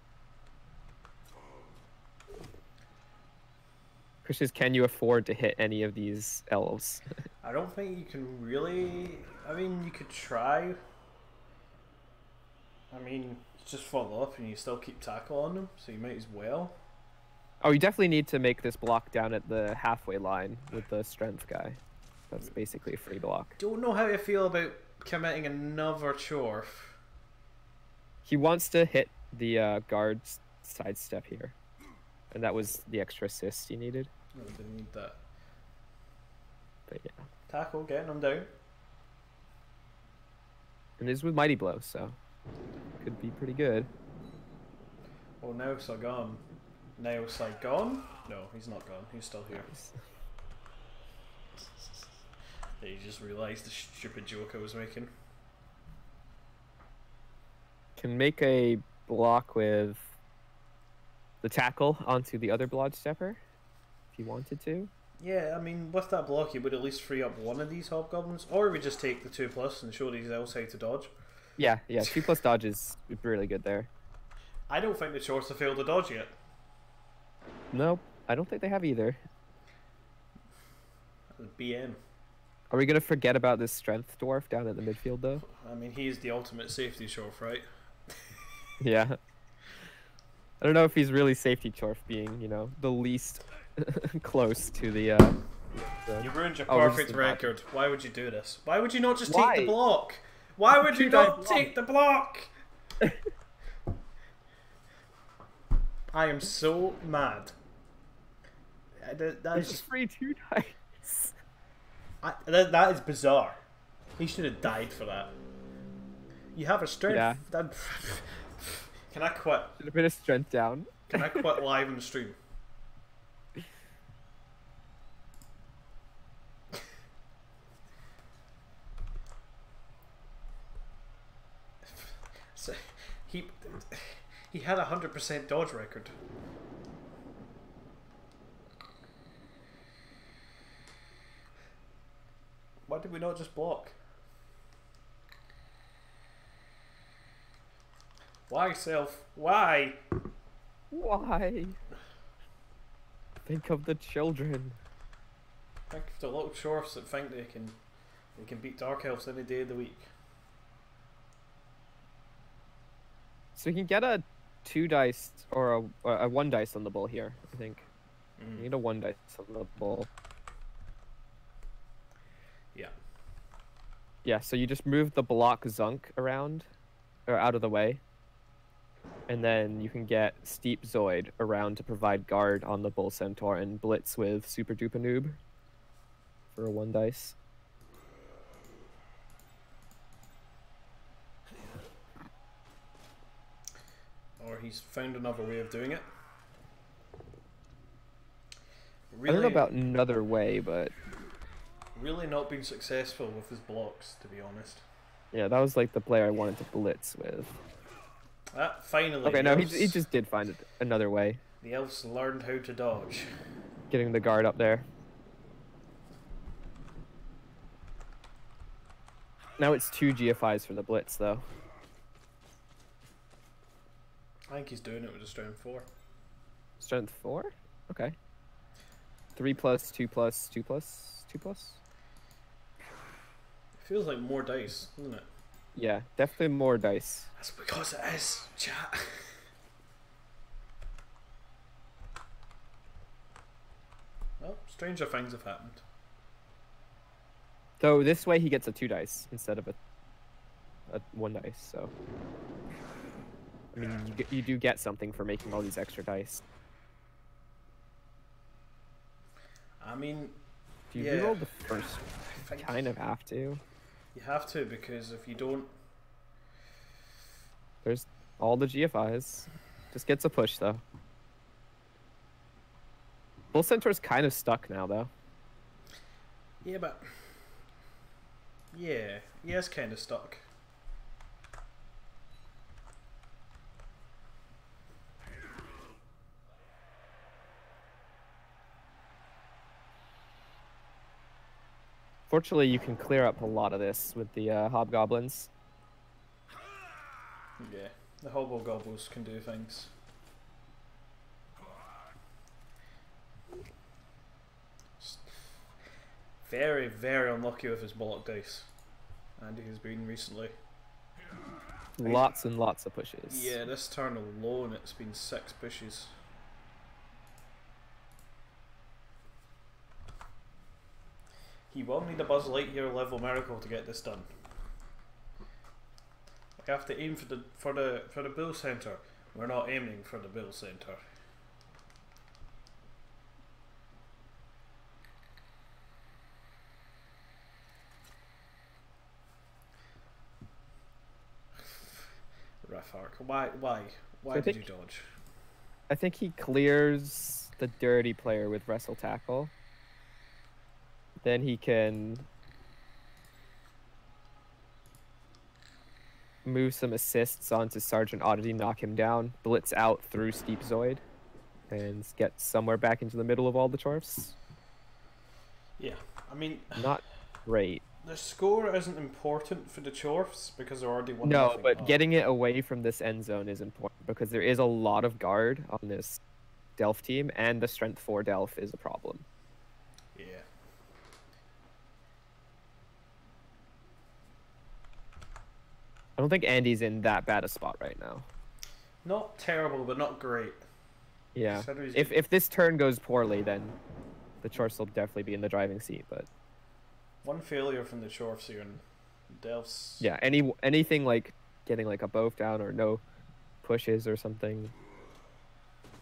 Question is, can you afford to hit any of these elves? I don't think you can really. I mean, you could try. I mean, you just fall up and you still keep tackle on them, so you might as well. Oh, you definitely need to make this block down at the halfway line with the strength guy. That's basically a free block. Don't know how I feel about committing another chore. He wants to hit the guard's sidestep here. And that was the extra assist he needed. No, didn't need that. But yeah. Tackle, getting him down. And it's with Mighty Blow, so could be pretty good. Oh, now Saigon. Now Saigon? No, he's not gone. He's still here. Nice. He just realised the stupid joke I was making. Can make a block with the tackle onto the other Blood Stepper if you wanted to. Yeah, I mean, with that block, you would at least free up one of these hobgoblins, or we just take the 2+ and show these else how to dodge. Yeah, 2+ dodge is really good there. I don't think the shorts have failed to dodge yet. Nope, I don't think they have either. BN. Are we gonna forget about this strength dwarf down at the midfield though? I mean, he's the ultimate safety dwarf, right? Yeah. I don't know if he's really safety dwarf, being, you know, the least close to the. You ruined your perfect record. Why would you do this? Why would you not just take the block? Why would you not take the block? I am so mad. That's just free 2 dice. That is bizarre. He should have died for that. You have a strength. Yeah. Can I quit? Should have been a strength down. Can I quit live on the stream? So, he had 100% dodge record. Why did we not just block? Why, Self? Why? Why? Think of the children. Think of the little shorts that think they can beat Dark Elves any day of the week. So you can get a 2 dice or a 1 dice on the bull here, I think. You need a 1 dice on the bull. Yeah. Yeah, so you just move the block Zunk around, or out of the way. And then you can get Steep Zoid around to provide guard on the Bull Centaur and blitz with Super Duper Noob for a 1 dice. Or he's found another way of doing it. Really, I don't know about another way, but... Really not been successful with his blocks, to be honest. Yeah, that was like the player I wanted to blitz with. Finally. Okay, no, he just did find another way. The elves learned how to dodge. Getting the guard up there. Now it's 2 GFIs for the blitz, though. I think he's doing it with a strength 4. Strength 4? Okay. 3+, 2+, 2+, 2+. Feels like more dice, doesn't it? Yeah, definitely more dice. That's because it is, chat. Well, stranger things have happened. So this way he gets a 2 dice instead of a 1 dice, so... I mean, you do get something for making all these extra dice. I mean... Do you reroll the first? You kind of have to. You have to, because if you don't... There's all the GFIs. Just gets a push, though. Bull Centaur's kind of stuck now, though. Yeah, but... Yeah, he is kind of stuck. Fortunately, you can clear up a lot of this with the hobgoblins. Yeah, the hobgoblins can do things. Very, very unlucky with his block dice. Andy has been recently. Lots and lots of pushes. Yeah, this turn alone it's been 6 pushes. He will need a Buzz Lightyear level miracle to get this done. We have to aim for the Bull Center. We're not aiming for the Bull Center. arc. Why So did you dodge? I think he clears the dirty player with wrestle tackle. Then he can move some assists onto Sergeant Oddity, knock him down, blitz out through Steep Zoid, and get somewhere back into the middle of all the Chorfs. Yeah, I mean, not great. The score isn't important for the Chorfs because they're already 1-0. No, but getting it away from this end zone is important because there is a lot of guard on this Delph team, and the strength 4 Delph is a problem. Yeah. I don't think Andy's in that bad a spot right now. Not terrible, but not great. Yeah. If this turn goes poorly, then the Chorfs will definitely be in the driving seat. But one failure from the Chorfs here, and Delph's. Yeah. Anything like getting like a both down or no pushes or something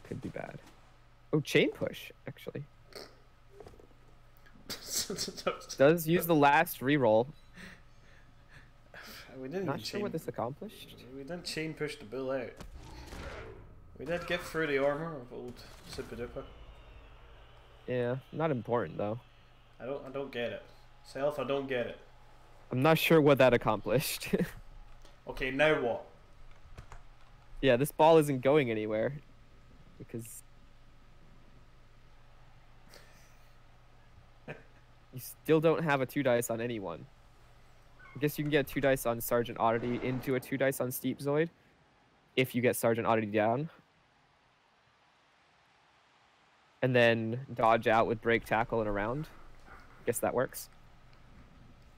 could be bad. Oh, chain push actually. Does use the last reroll. We didn't Not sure what this accomplished. We didn't chain push the bull out. We did get through the armor of old Super Duper. Yeah, not important though. I don't get it. Self, I don't get it. I'm not sure what that accomplished. Okay, now what? Yeah, this ball isn't going anywhere because you still don't have a 2 dice on anyone. I guess you can get 2 dice on Sergeant Oddity into a 2 dice on Steep Zoid if you get Sergeant Oddity down. And then dodge out with break tackle and around. Guess that works.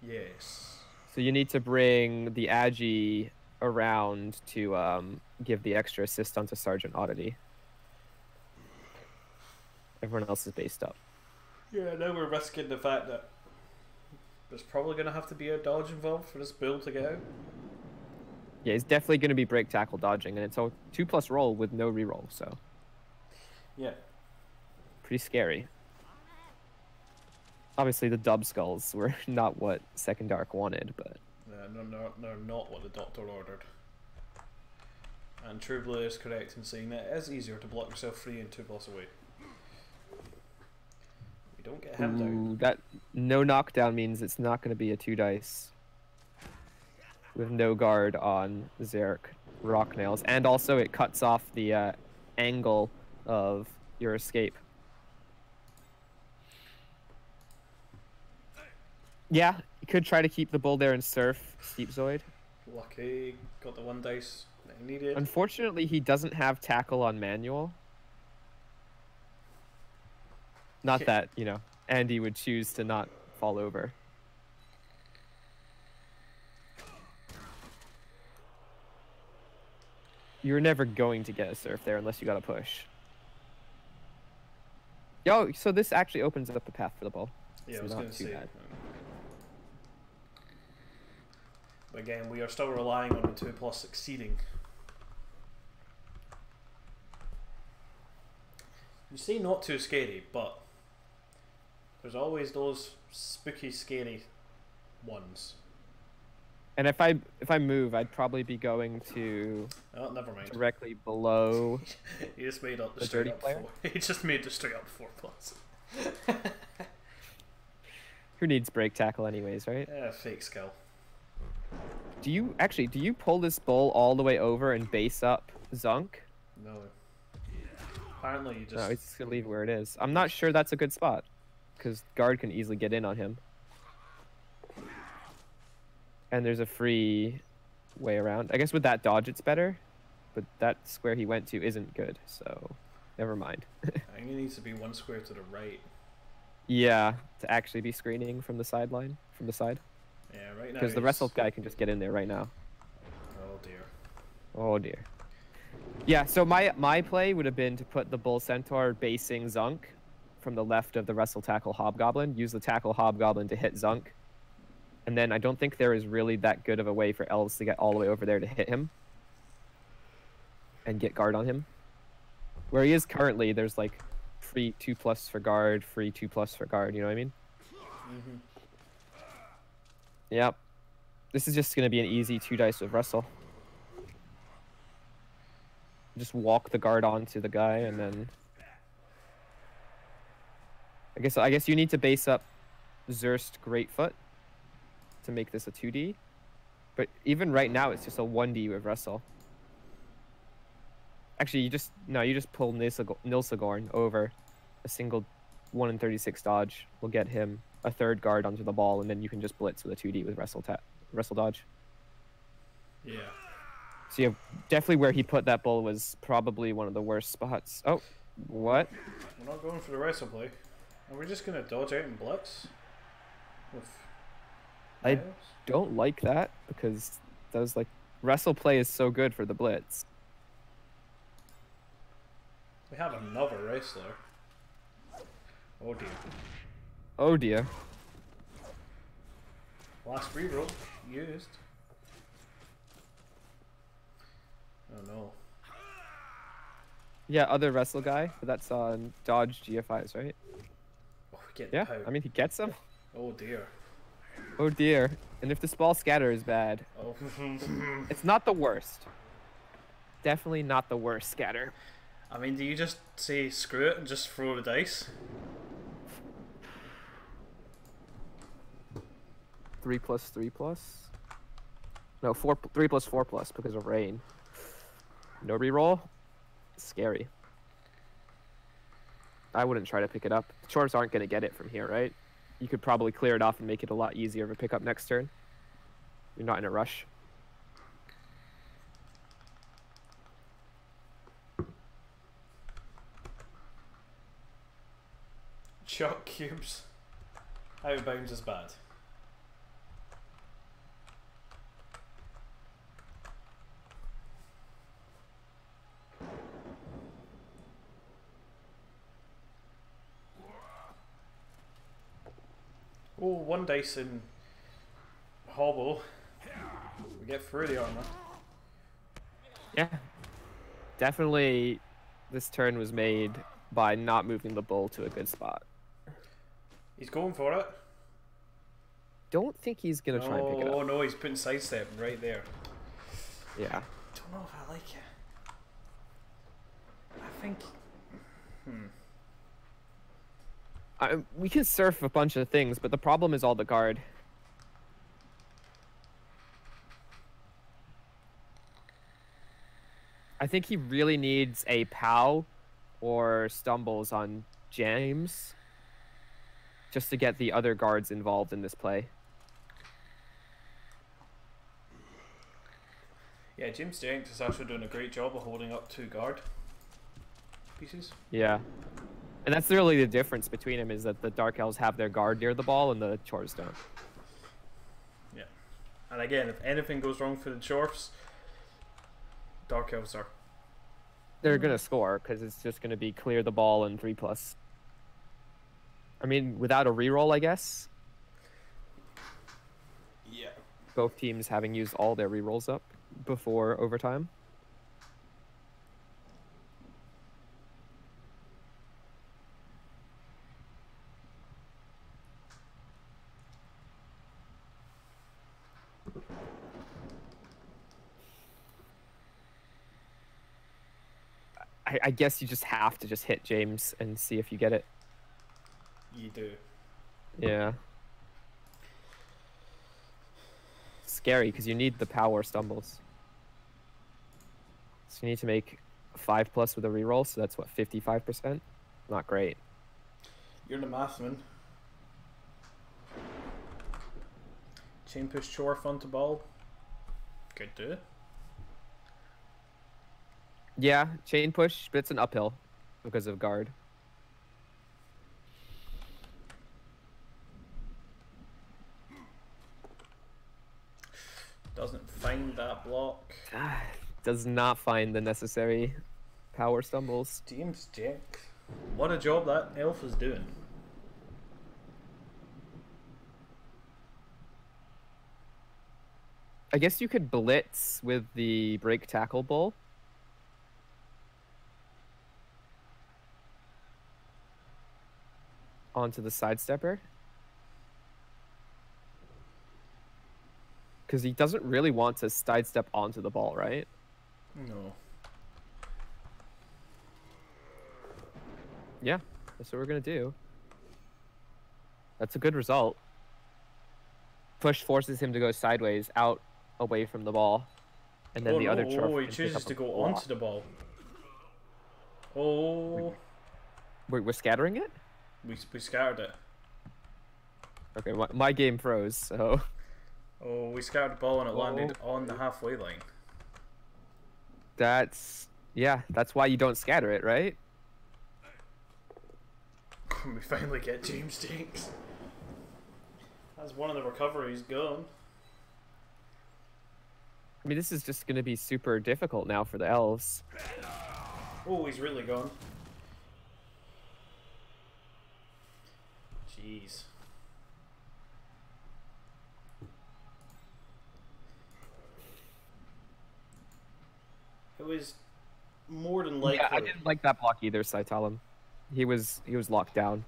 Yes. So you need to bring the Agi around to give the extra assist onto Sergeant Oddity. Everyone else is based up. Yeah, now we're risking the fact that there's probably going to have to be a dodge involved for this build to go. Yeah, he's definitely going to be break tackle dodging, and it's a 2+ roll with no reroll, so. Yeah. Pretty scary. Obviously, the dub skulls were not what Second Dark wanted, but. They're not what the Doctor ordered. And True Blue is correct in saying that it is easier to block yourself free and 2+ away. We don't get him down. That no knockdown means it's not going to be a 2 dice. With no guard on Zarek Rock Nails. And also it cuts off the angle of your escape. Yeah, you could try to keep the bull there and surf Steep Zoid. Lucky, got the 1 dice that he needed. Unfortunately, he doesn't have tackle on manual. Not that, you know, Andy would choose to not fall over. You're never going to get a surf there unless you got a push. Yo, so this actually opens up the path for the ball. Yeah, I was going to say. But again, we are still relying on the 2+ succeeding. You say not too scary, but there's always those spooky, scary ones. And if I move, I'd probably be going to. Oh, never mind. Directly below. He just made up the straight up 4. He just made the straight up 4+. Who needs break tackle anyways, right? Yeah, fake skill. Do you pull this bull all the way over and base up Zunk? No. Apparently you just. No, he's just gonna leave it where it is. I'm not sure that's a good spot, because guard can easily get in on him. And there's a free way around. I guess with that dodge it's better, but that square he went to isn't good, so never mind. I think it needs to be 1 square to the right. Yeah, to actually be screening from the sideline, from the side. Yeah, right now. Because the wrestle guy can just get in there right now. Oh dear. Oh dear. Yeah, so my play would have been to put the Bull Centaur basing Zunk from the left of the wrestle tackle Hobgoblin, use the tackle Hobgoblin to hit Zunk. And then I don't think there is really that good of a way for elves to get all the way over there to hit him. And get guard on him. Where he is currently, there's like free 2+ for guard, free 2+ for guard, you know what I mean? Mm-hmm. Yep. This is just going to be an easy 2 dice with wrestle. Just walk the guard onto the guy, and then I guess you need to base up Zerst Greatfoot to make this a 2D. But even right now, it's just a 1D with Wrestle. Actually, you just pull Nilsagorn over. A single 1 in 36 dodge will get him a third guard onto the ball, and then you can just blitz with a 2D with Wrestle dodge. Yeah. So yeah, definitely where he put that bull was probably one of the worst spots. Oh, what? We're not going for the wrestle play. Are we just gonna dodge out and blitz? I don't like that because those wrestle play is so good for the blitz. We have another wrestler. Oh dear. Oh dear. Last reroll used. Oh no. Yeah, other wrestle guy, but that's on dodge GFIs, right? Oh, we get yeah, power. I mean he gets them. Oh dear. Oh dear. And if the small scatter is bad, oh. It's not the worst. Definitely not the worst scatter. I mean, do you just say screw it and just throw the dice? 3+3+? No, 3+4+ because of rain. No reroll? Scary. I wouldn't try to pick it up. The Chorfs aren't going to get it from here, right? You could probably clear it off and make it a lot easier of a pickup next turn. You're not in a rush. Chuck cubes. Out of bounds is bad. Oh, one dice in hobble. We get through the armor. Yeah. Definitely this turn was made by not moving the bull to a good spot. He's going for it. Don't think he's going to try and pick it up. Oh no, he's putting sidestep right there. Yeah. Don't know if I like it. I think... we can surf a bunch of things, but the problem is all the guard. I think he really needs a POW or stumbles on James just to get the other guards involved in this play. Yeah, James Jenks is actually doing a great job of holding up 2 guard pieces. Yeah. And that's really the difference between them, is that the Dark Elves have their guard near the ball and the Chorfs don't. Yeah. And again, if anything goes wrong for the Chorfs, Dark Elves are... They're going to score, because it's just going to be clear the ball and 3+. I mean, without a reroll, I guess. Yeah. Both teams having used all their rerolls up before overtime. I guess you just have to just hit James and see if you get it. You do. Yeah. Scary, because you need the power stumbles. So you need to make 5+ with a reroll, so that's what, 55%? Not great. You're the mathman. Chain push Chorf onto ball. Could do it. Yeah, chain push, but it's an uphill because of guard. Doesn't find that block. Does not find the necessary power stumbles. James Jenks. What a job that elf is doing. I guess you could blitz with the break tackle bull. Onto the sidestepper. Because he doesn't really want to sidestep onto the ball, right? No. Yeah, that's what we're gonna do. That's a good result. Push forces him to go sideways, out, away from the ball, and then the other Chorf he can chooses pick up to a go block. onto the ball. Oh. We're scattering it? We scattered it. Okay, my game froze, so... Oh, we scattered the ball and it landed on the halfway line. That's... Yeah, that's why you don't scatter it, right? We finally get James Dinks. That's one of the recoveries gone. I mean, this is just going to be super difficult now for the elves. Oh, he's really gone. Jeez. It was more than likely. Yeah, I didn't like that block either, Saitalam. He was locked down.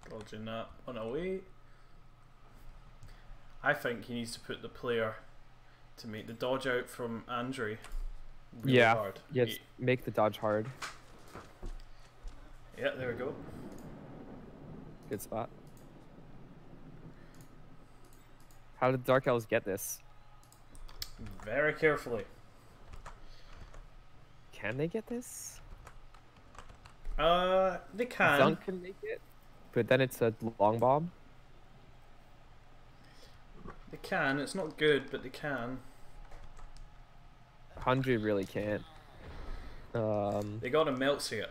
Dodging that one away. I think he needs to put the player to make the dodge out from Andre really hard. Yes, make the dodge hard. Yeah, there we go. Good spot. How did Dark Elves get this? Very carefully. Can they get this? They can. Zunk can make it, but then it's a long bomb. They can. It's not good, but they can. 100 really can't. They got a melt see it.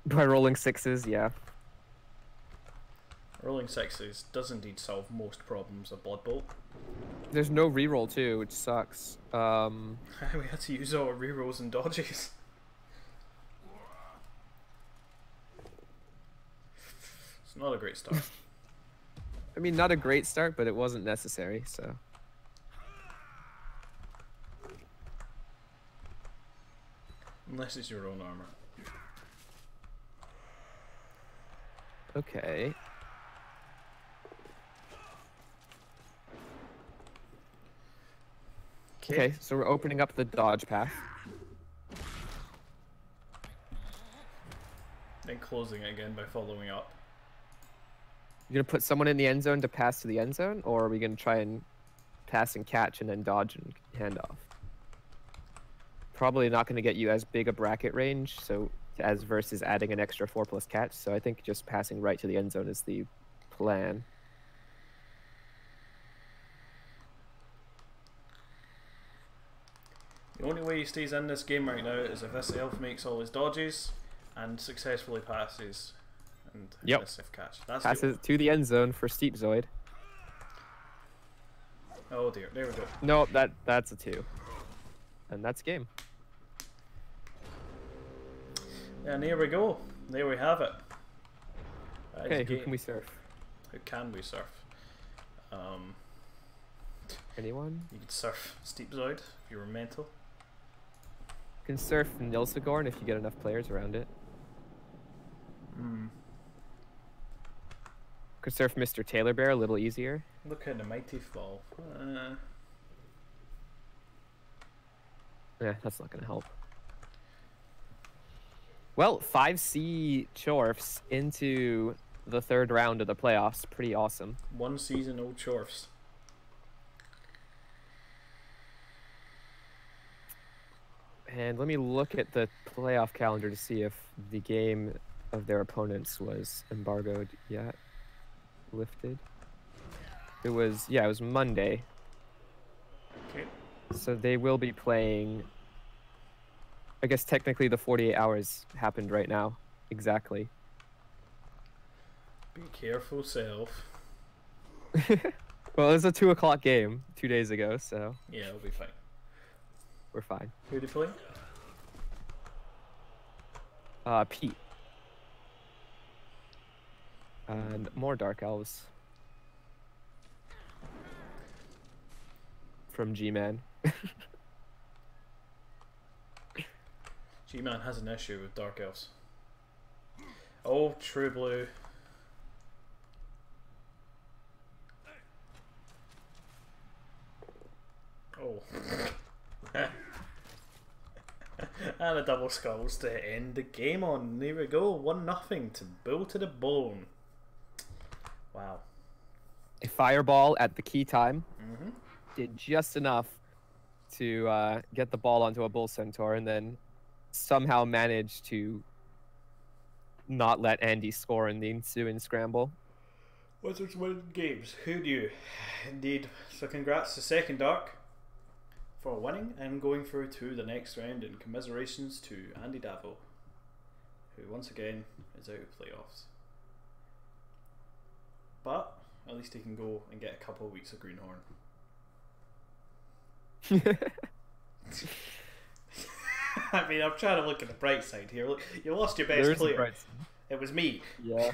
By rolling sixes, yeah. Rolling sixes does indeed solve most problems of Blood Bolt. There's no reroll too, which sucks. We had to use all our rerolls and dodges. It's not a great start. I mean, not a great start, but it wasn't necessary, so. Unless it's your own armor. Okay. Okay, so we're opening up the dodge path. Then closing it again by following up. You're gonna put someone in the end zone to pass to the end zone, or are we gonna try and pass and catch and then dodge and hand off? Probably not gonna get you as big a bracket range, so as versus adding an extra 4+ catch. So I think just passing right to the end zone is the plan. The only way he stays in this game right now is if this elf makes all his dodges and successfully passes and yep. a safe catch. That's passes to the end zone for Steep Zoid. Oh dear, there we go. No, that's a 2. And that's game. And there we go. There we have it. Okay, who can we surf? Who can we surf? Anyone? You could surf Steep Zoid if you were mental. You can surf Nilsigorn if you get enough players around it. Could surf Mr. Taylor Bear a little easier. Look at the mighty fall. Yeah, that's not gonna help. Well, 5C Chorfs into the 3rd round of the playoffs. Pretty awesome. 1 season old Chorfs. And let me look at the playoff calendar to see if the game of their opponents was embargoed yet. Lifted. It was Monday. Okay. So they will be playing. I guess technically the 48 hours happened right now. Exactly. Be careful, self. Well, it was a 2 o'clock game 2 days ago, so. Yeah, it'll be fine. We're fine. Who do they play? Pete. And more Dark Elves. From G-Man. G-Man has an issue with Dark Elves. Oh, True Blue. Oh. And a double skulls to end the game on. There we go. 1-0 to Bull to the Bone. Wow. A fireball at the key time did just enough to get the ball onto a Bull Centaur, and then somehow managed to not let Andy score in the ensuing scramble. Wizards win games. Who knew? Indeed. So congrats to Second Dark for winning and going through to the next round, and commiserations to Andy Davo, who once again is out of playoffs. But at least he can go and get a couple of weeks of Greenhorn. I mean, I'm trying to look at the bright side here. Look, you lost your best player. It was me. Yeah.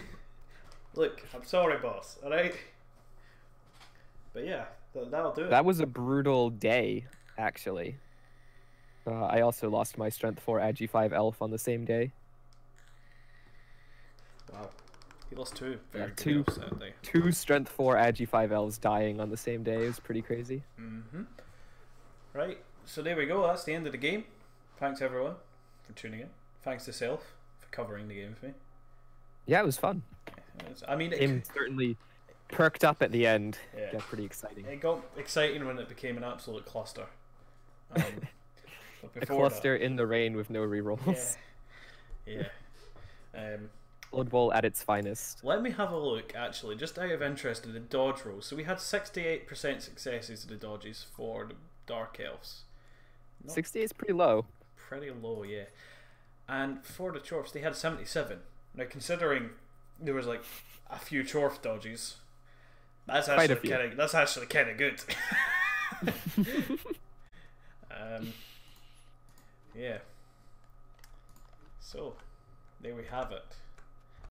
Look, I'm sorry, boss. Alright? But yeah, that'll do it. That was a brutal day, actually. I also lost my Strength 4 Agi 5 Elf on the same day. Wow. He lost two very good elves that day. Two Strength 4 Agi 5 Elves dying on the same day is pretty crazy. Right, so there we go. That's the end of the game. Thanks everyone for tuning in. Thanks to Self for covering the game with me. Yeah, it was fun. I mean, it certainly perked up at the end. Yeah. Got pretty exciting. It got exciting when it became an absolute cluster. A cluster in the rain with no rerolls. Yeah. Blood Bowl at its finest. Let me have a look, actually, just out of interest in the dodge rolls. So we had 68% successes to the dodges for the Dark Elves. 68 is pretty low. Pretty low, yeah. And for the Chorfs, they had 77. Now, considering there was like a few Chorf dodges, that's actually kind of good. Yeah. So, there we have it.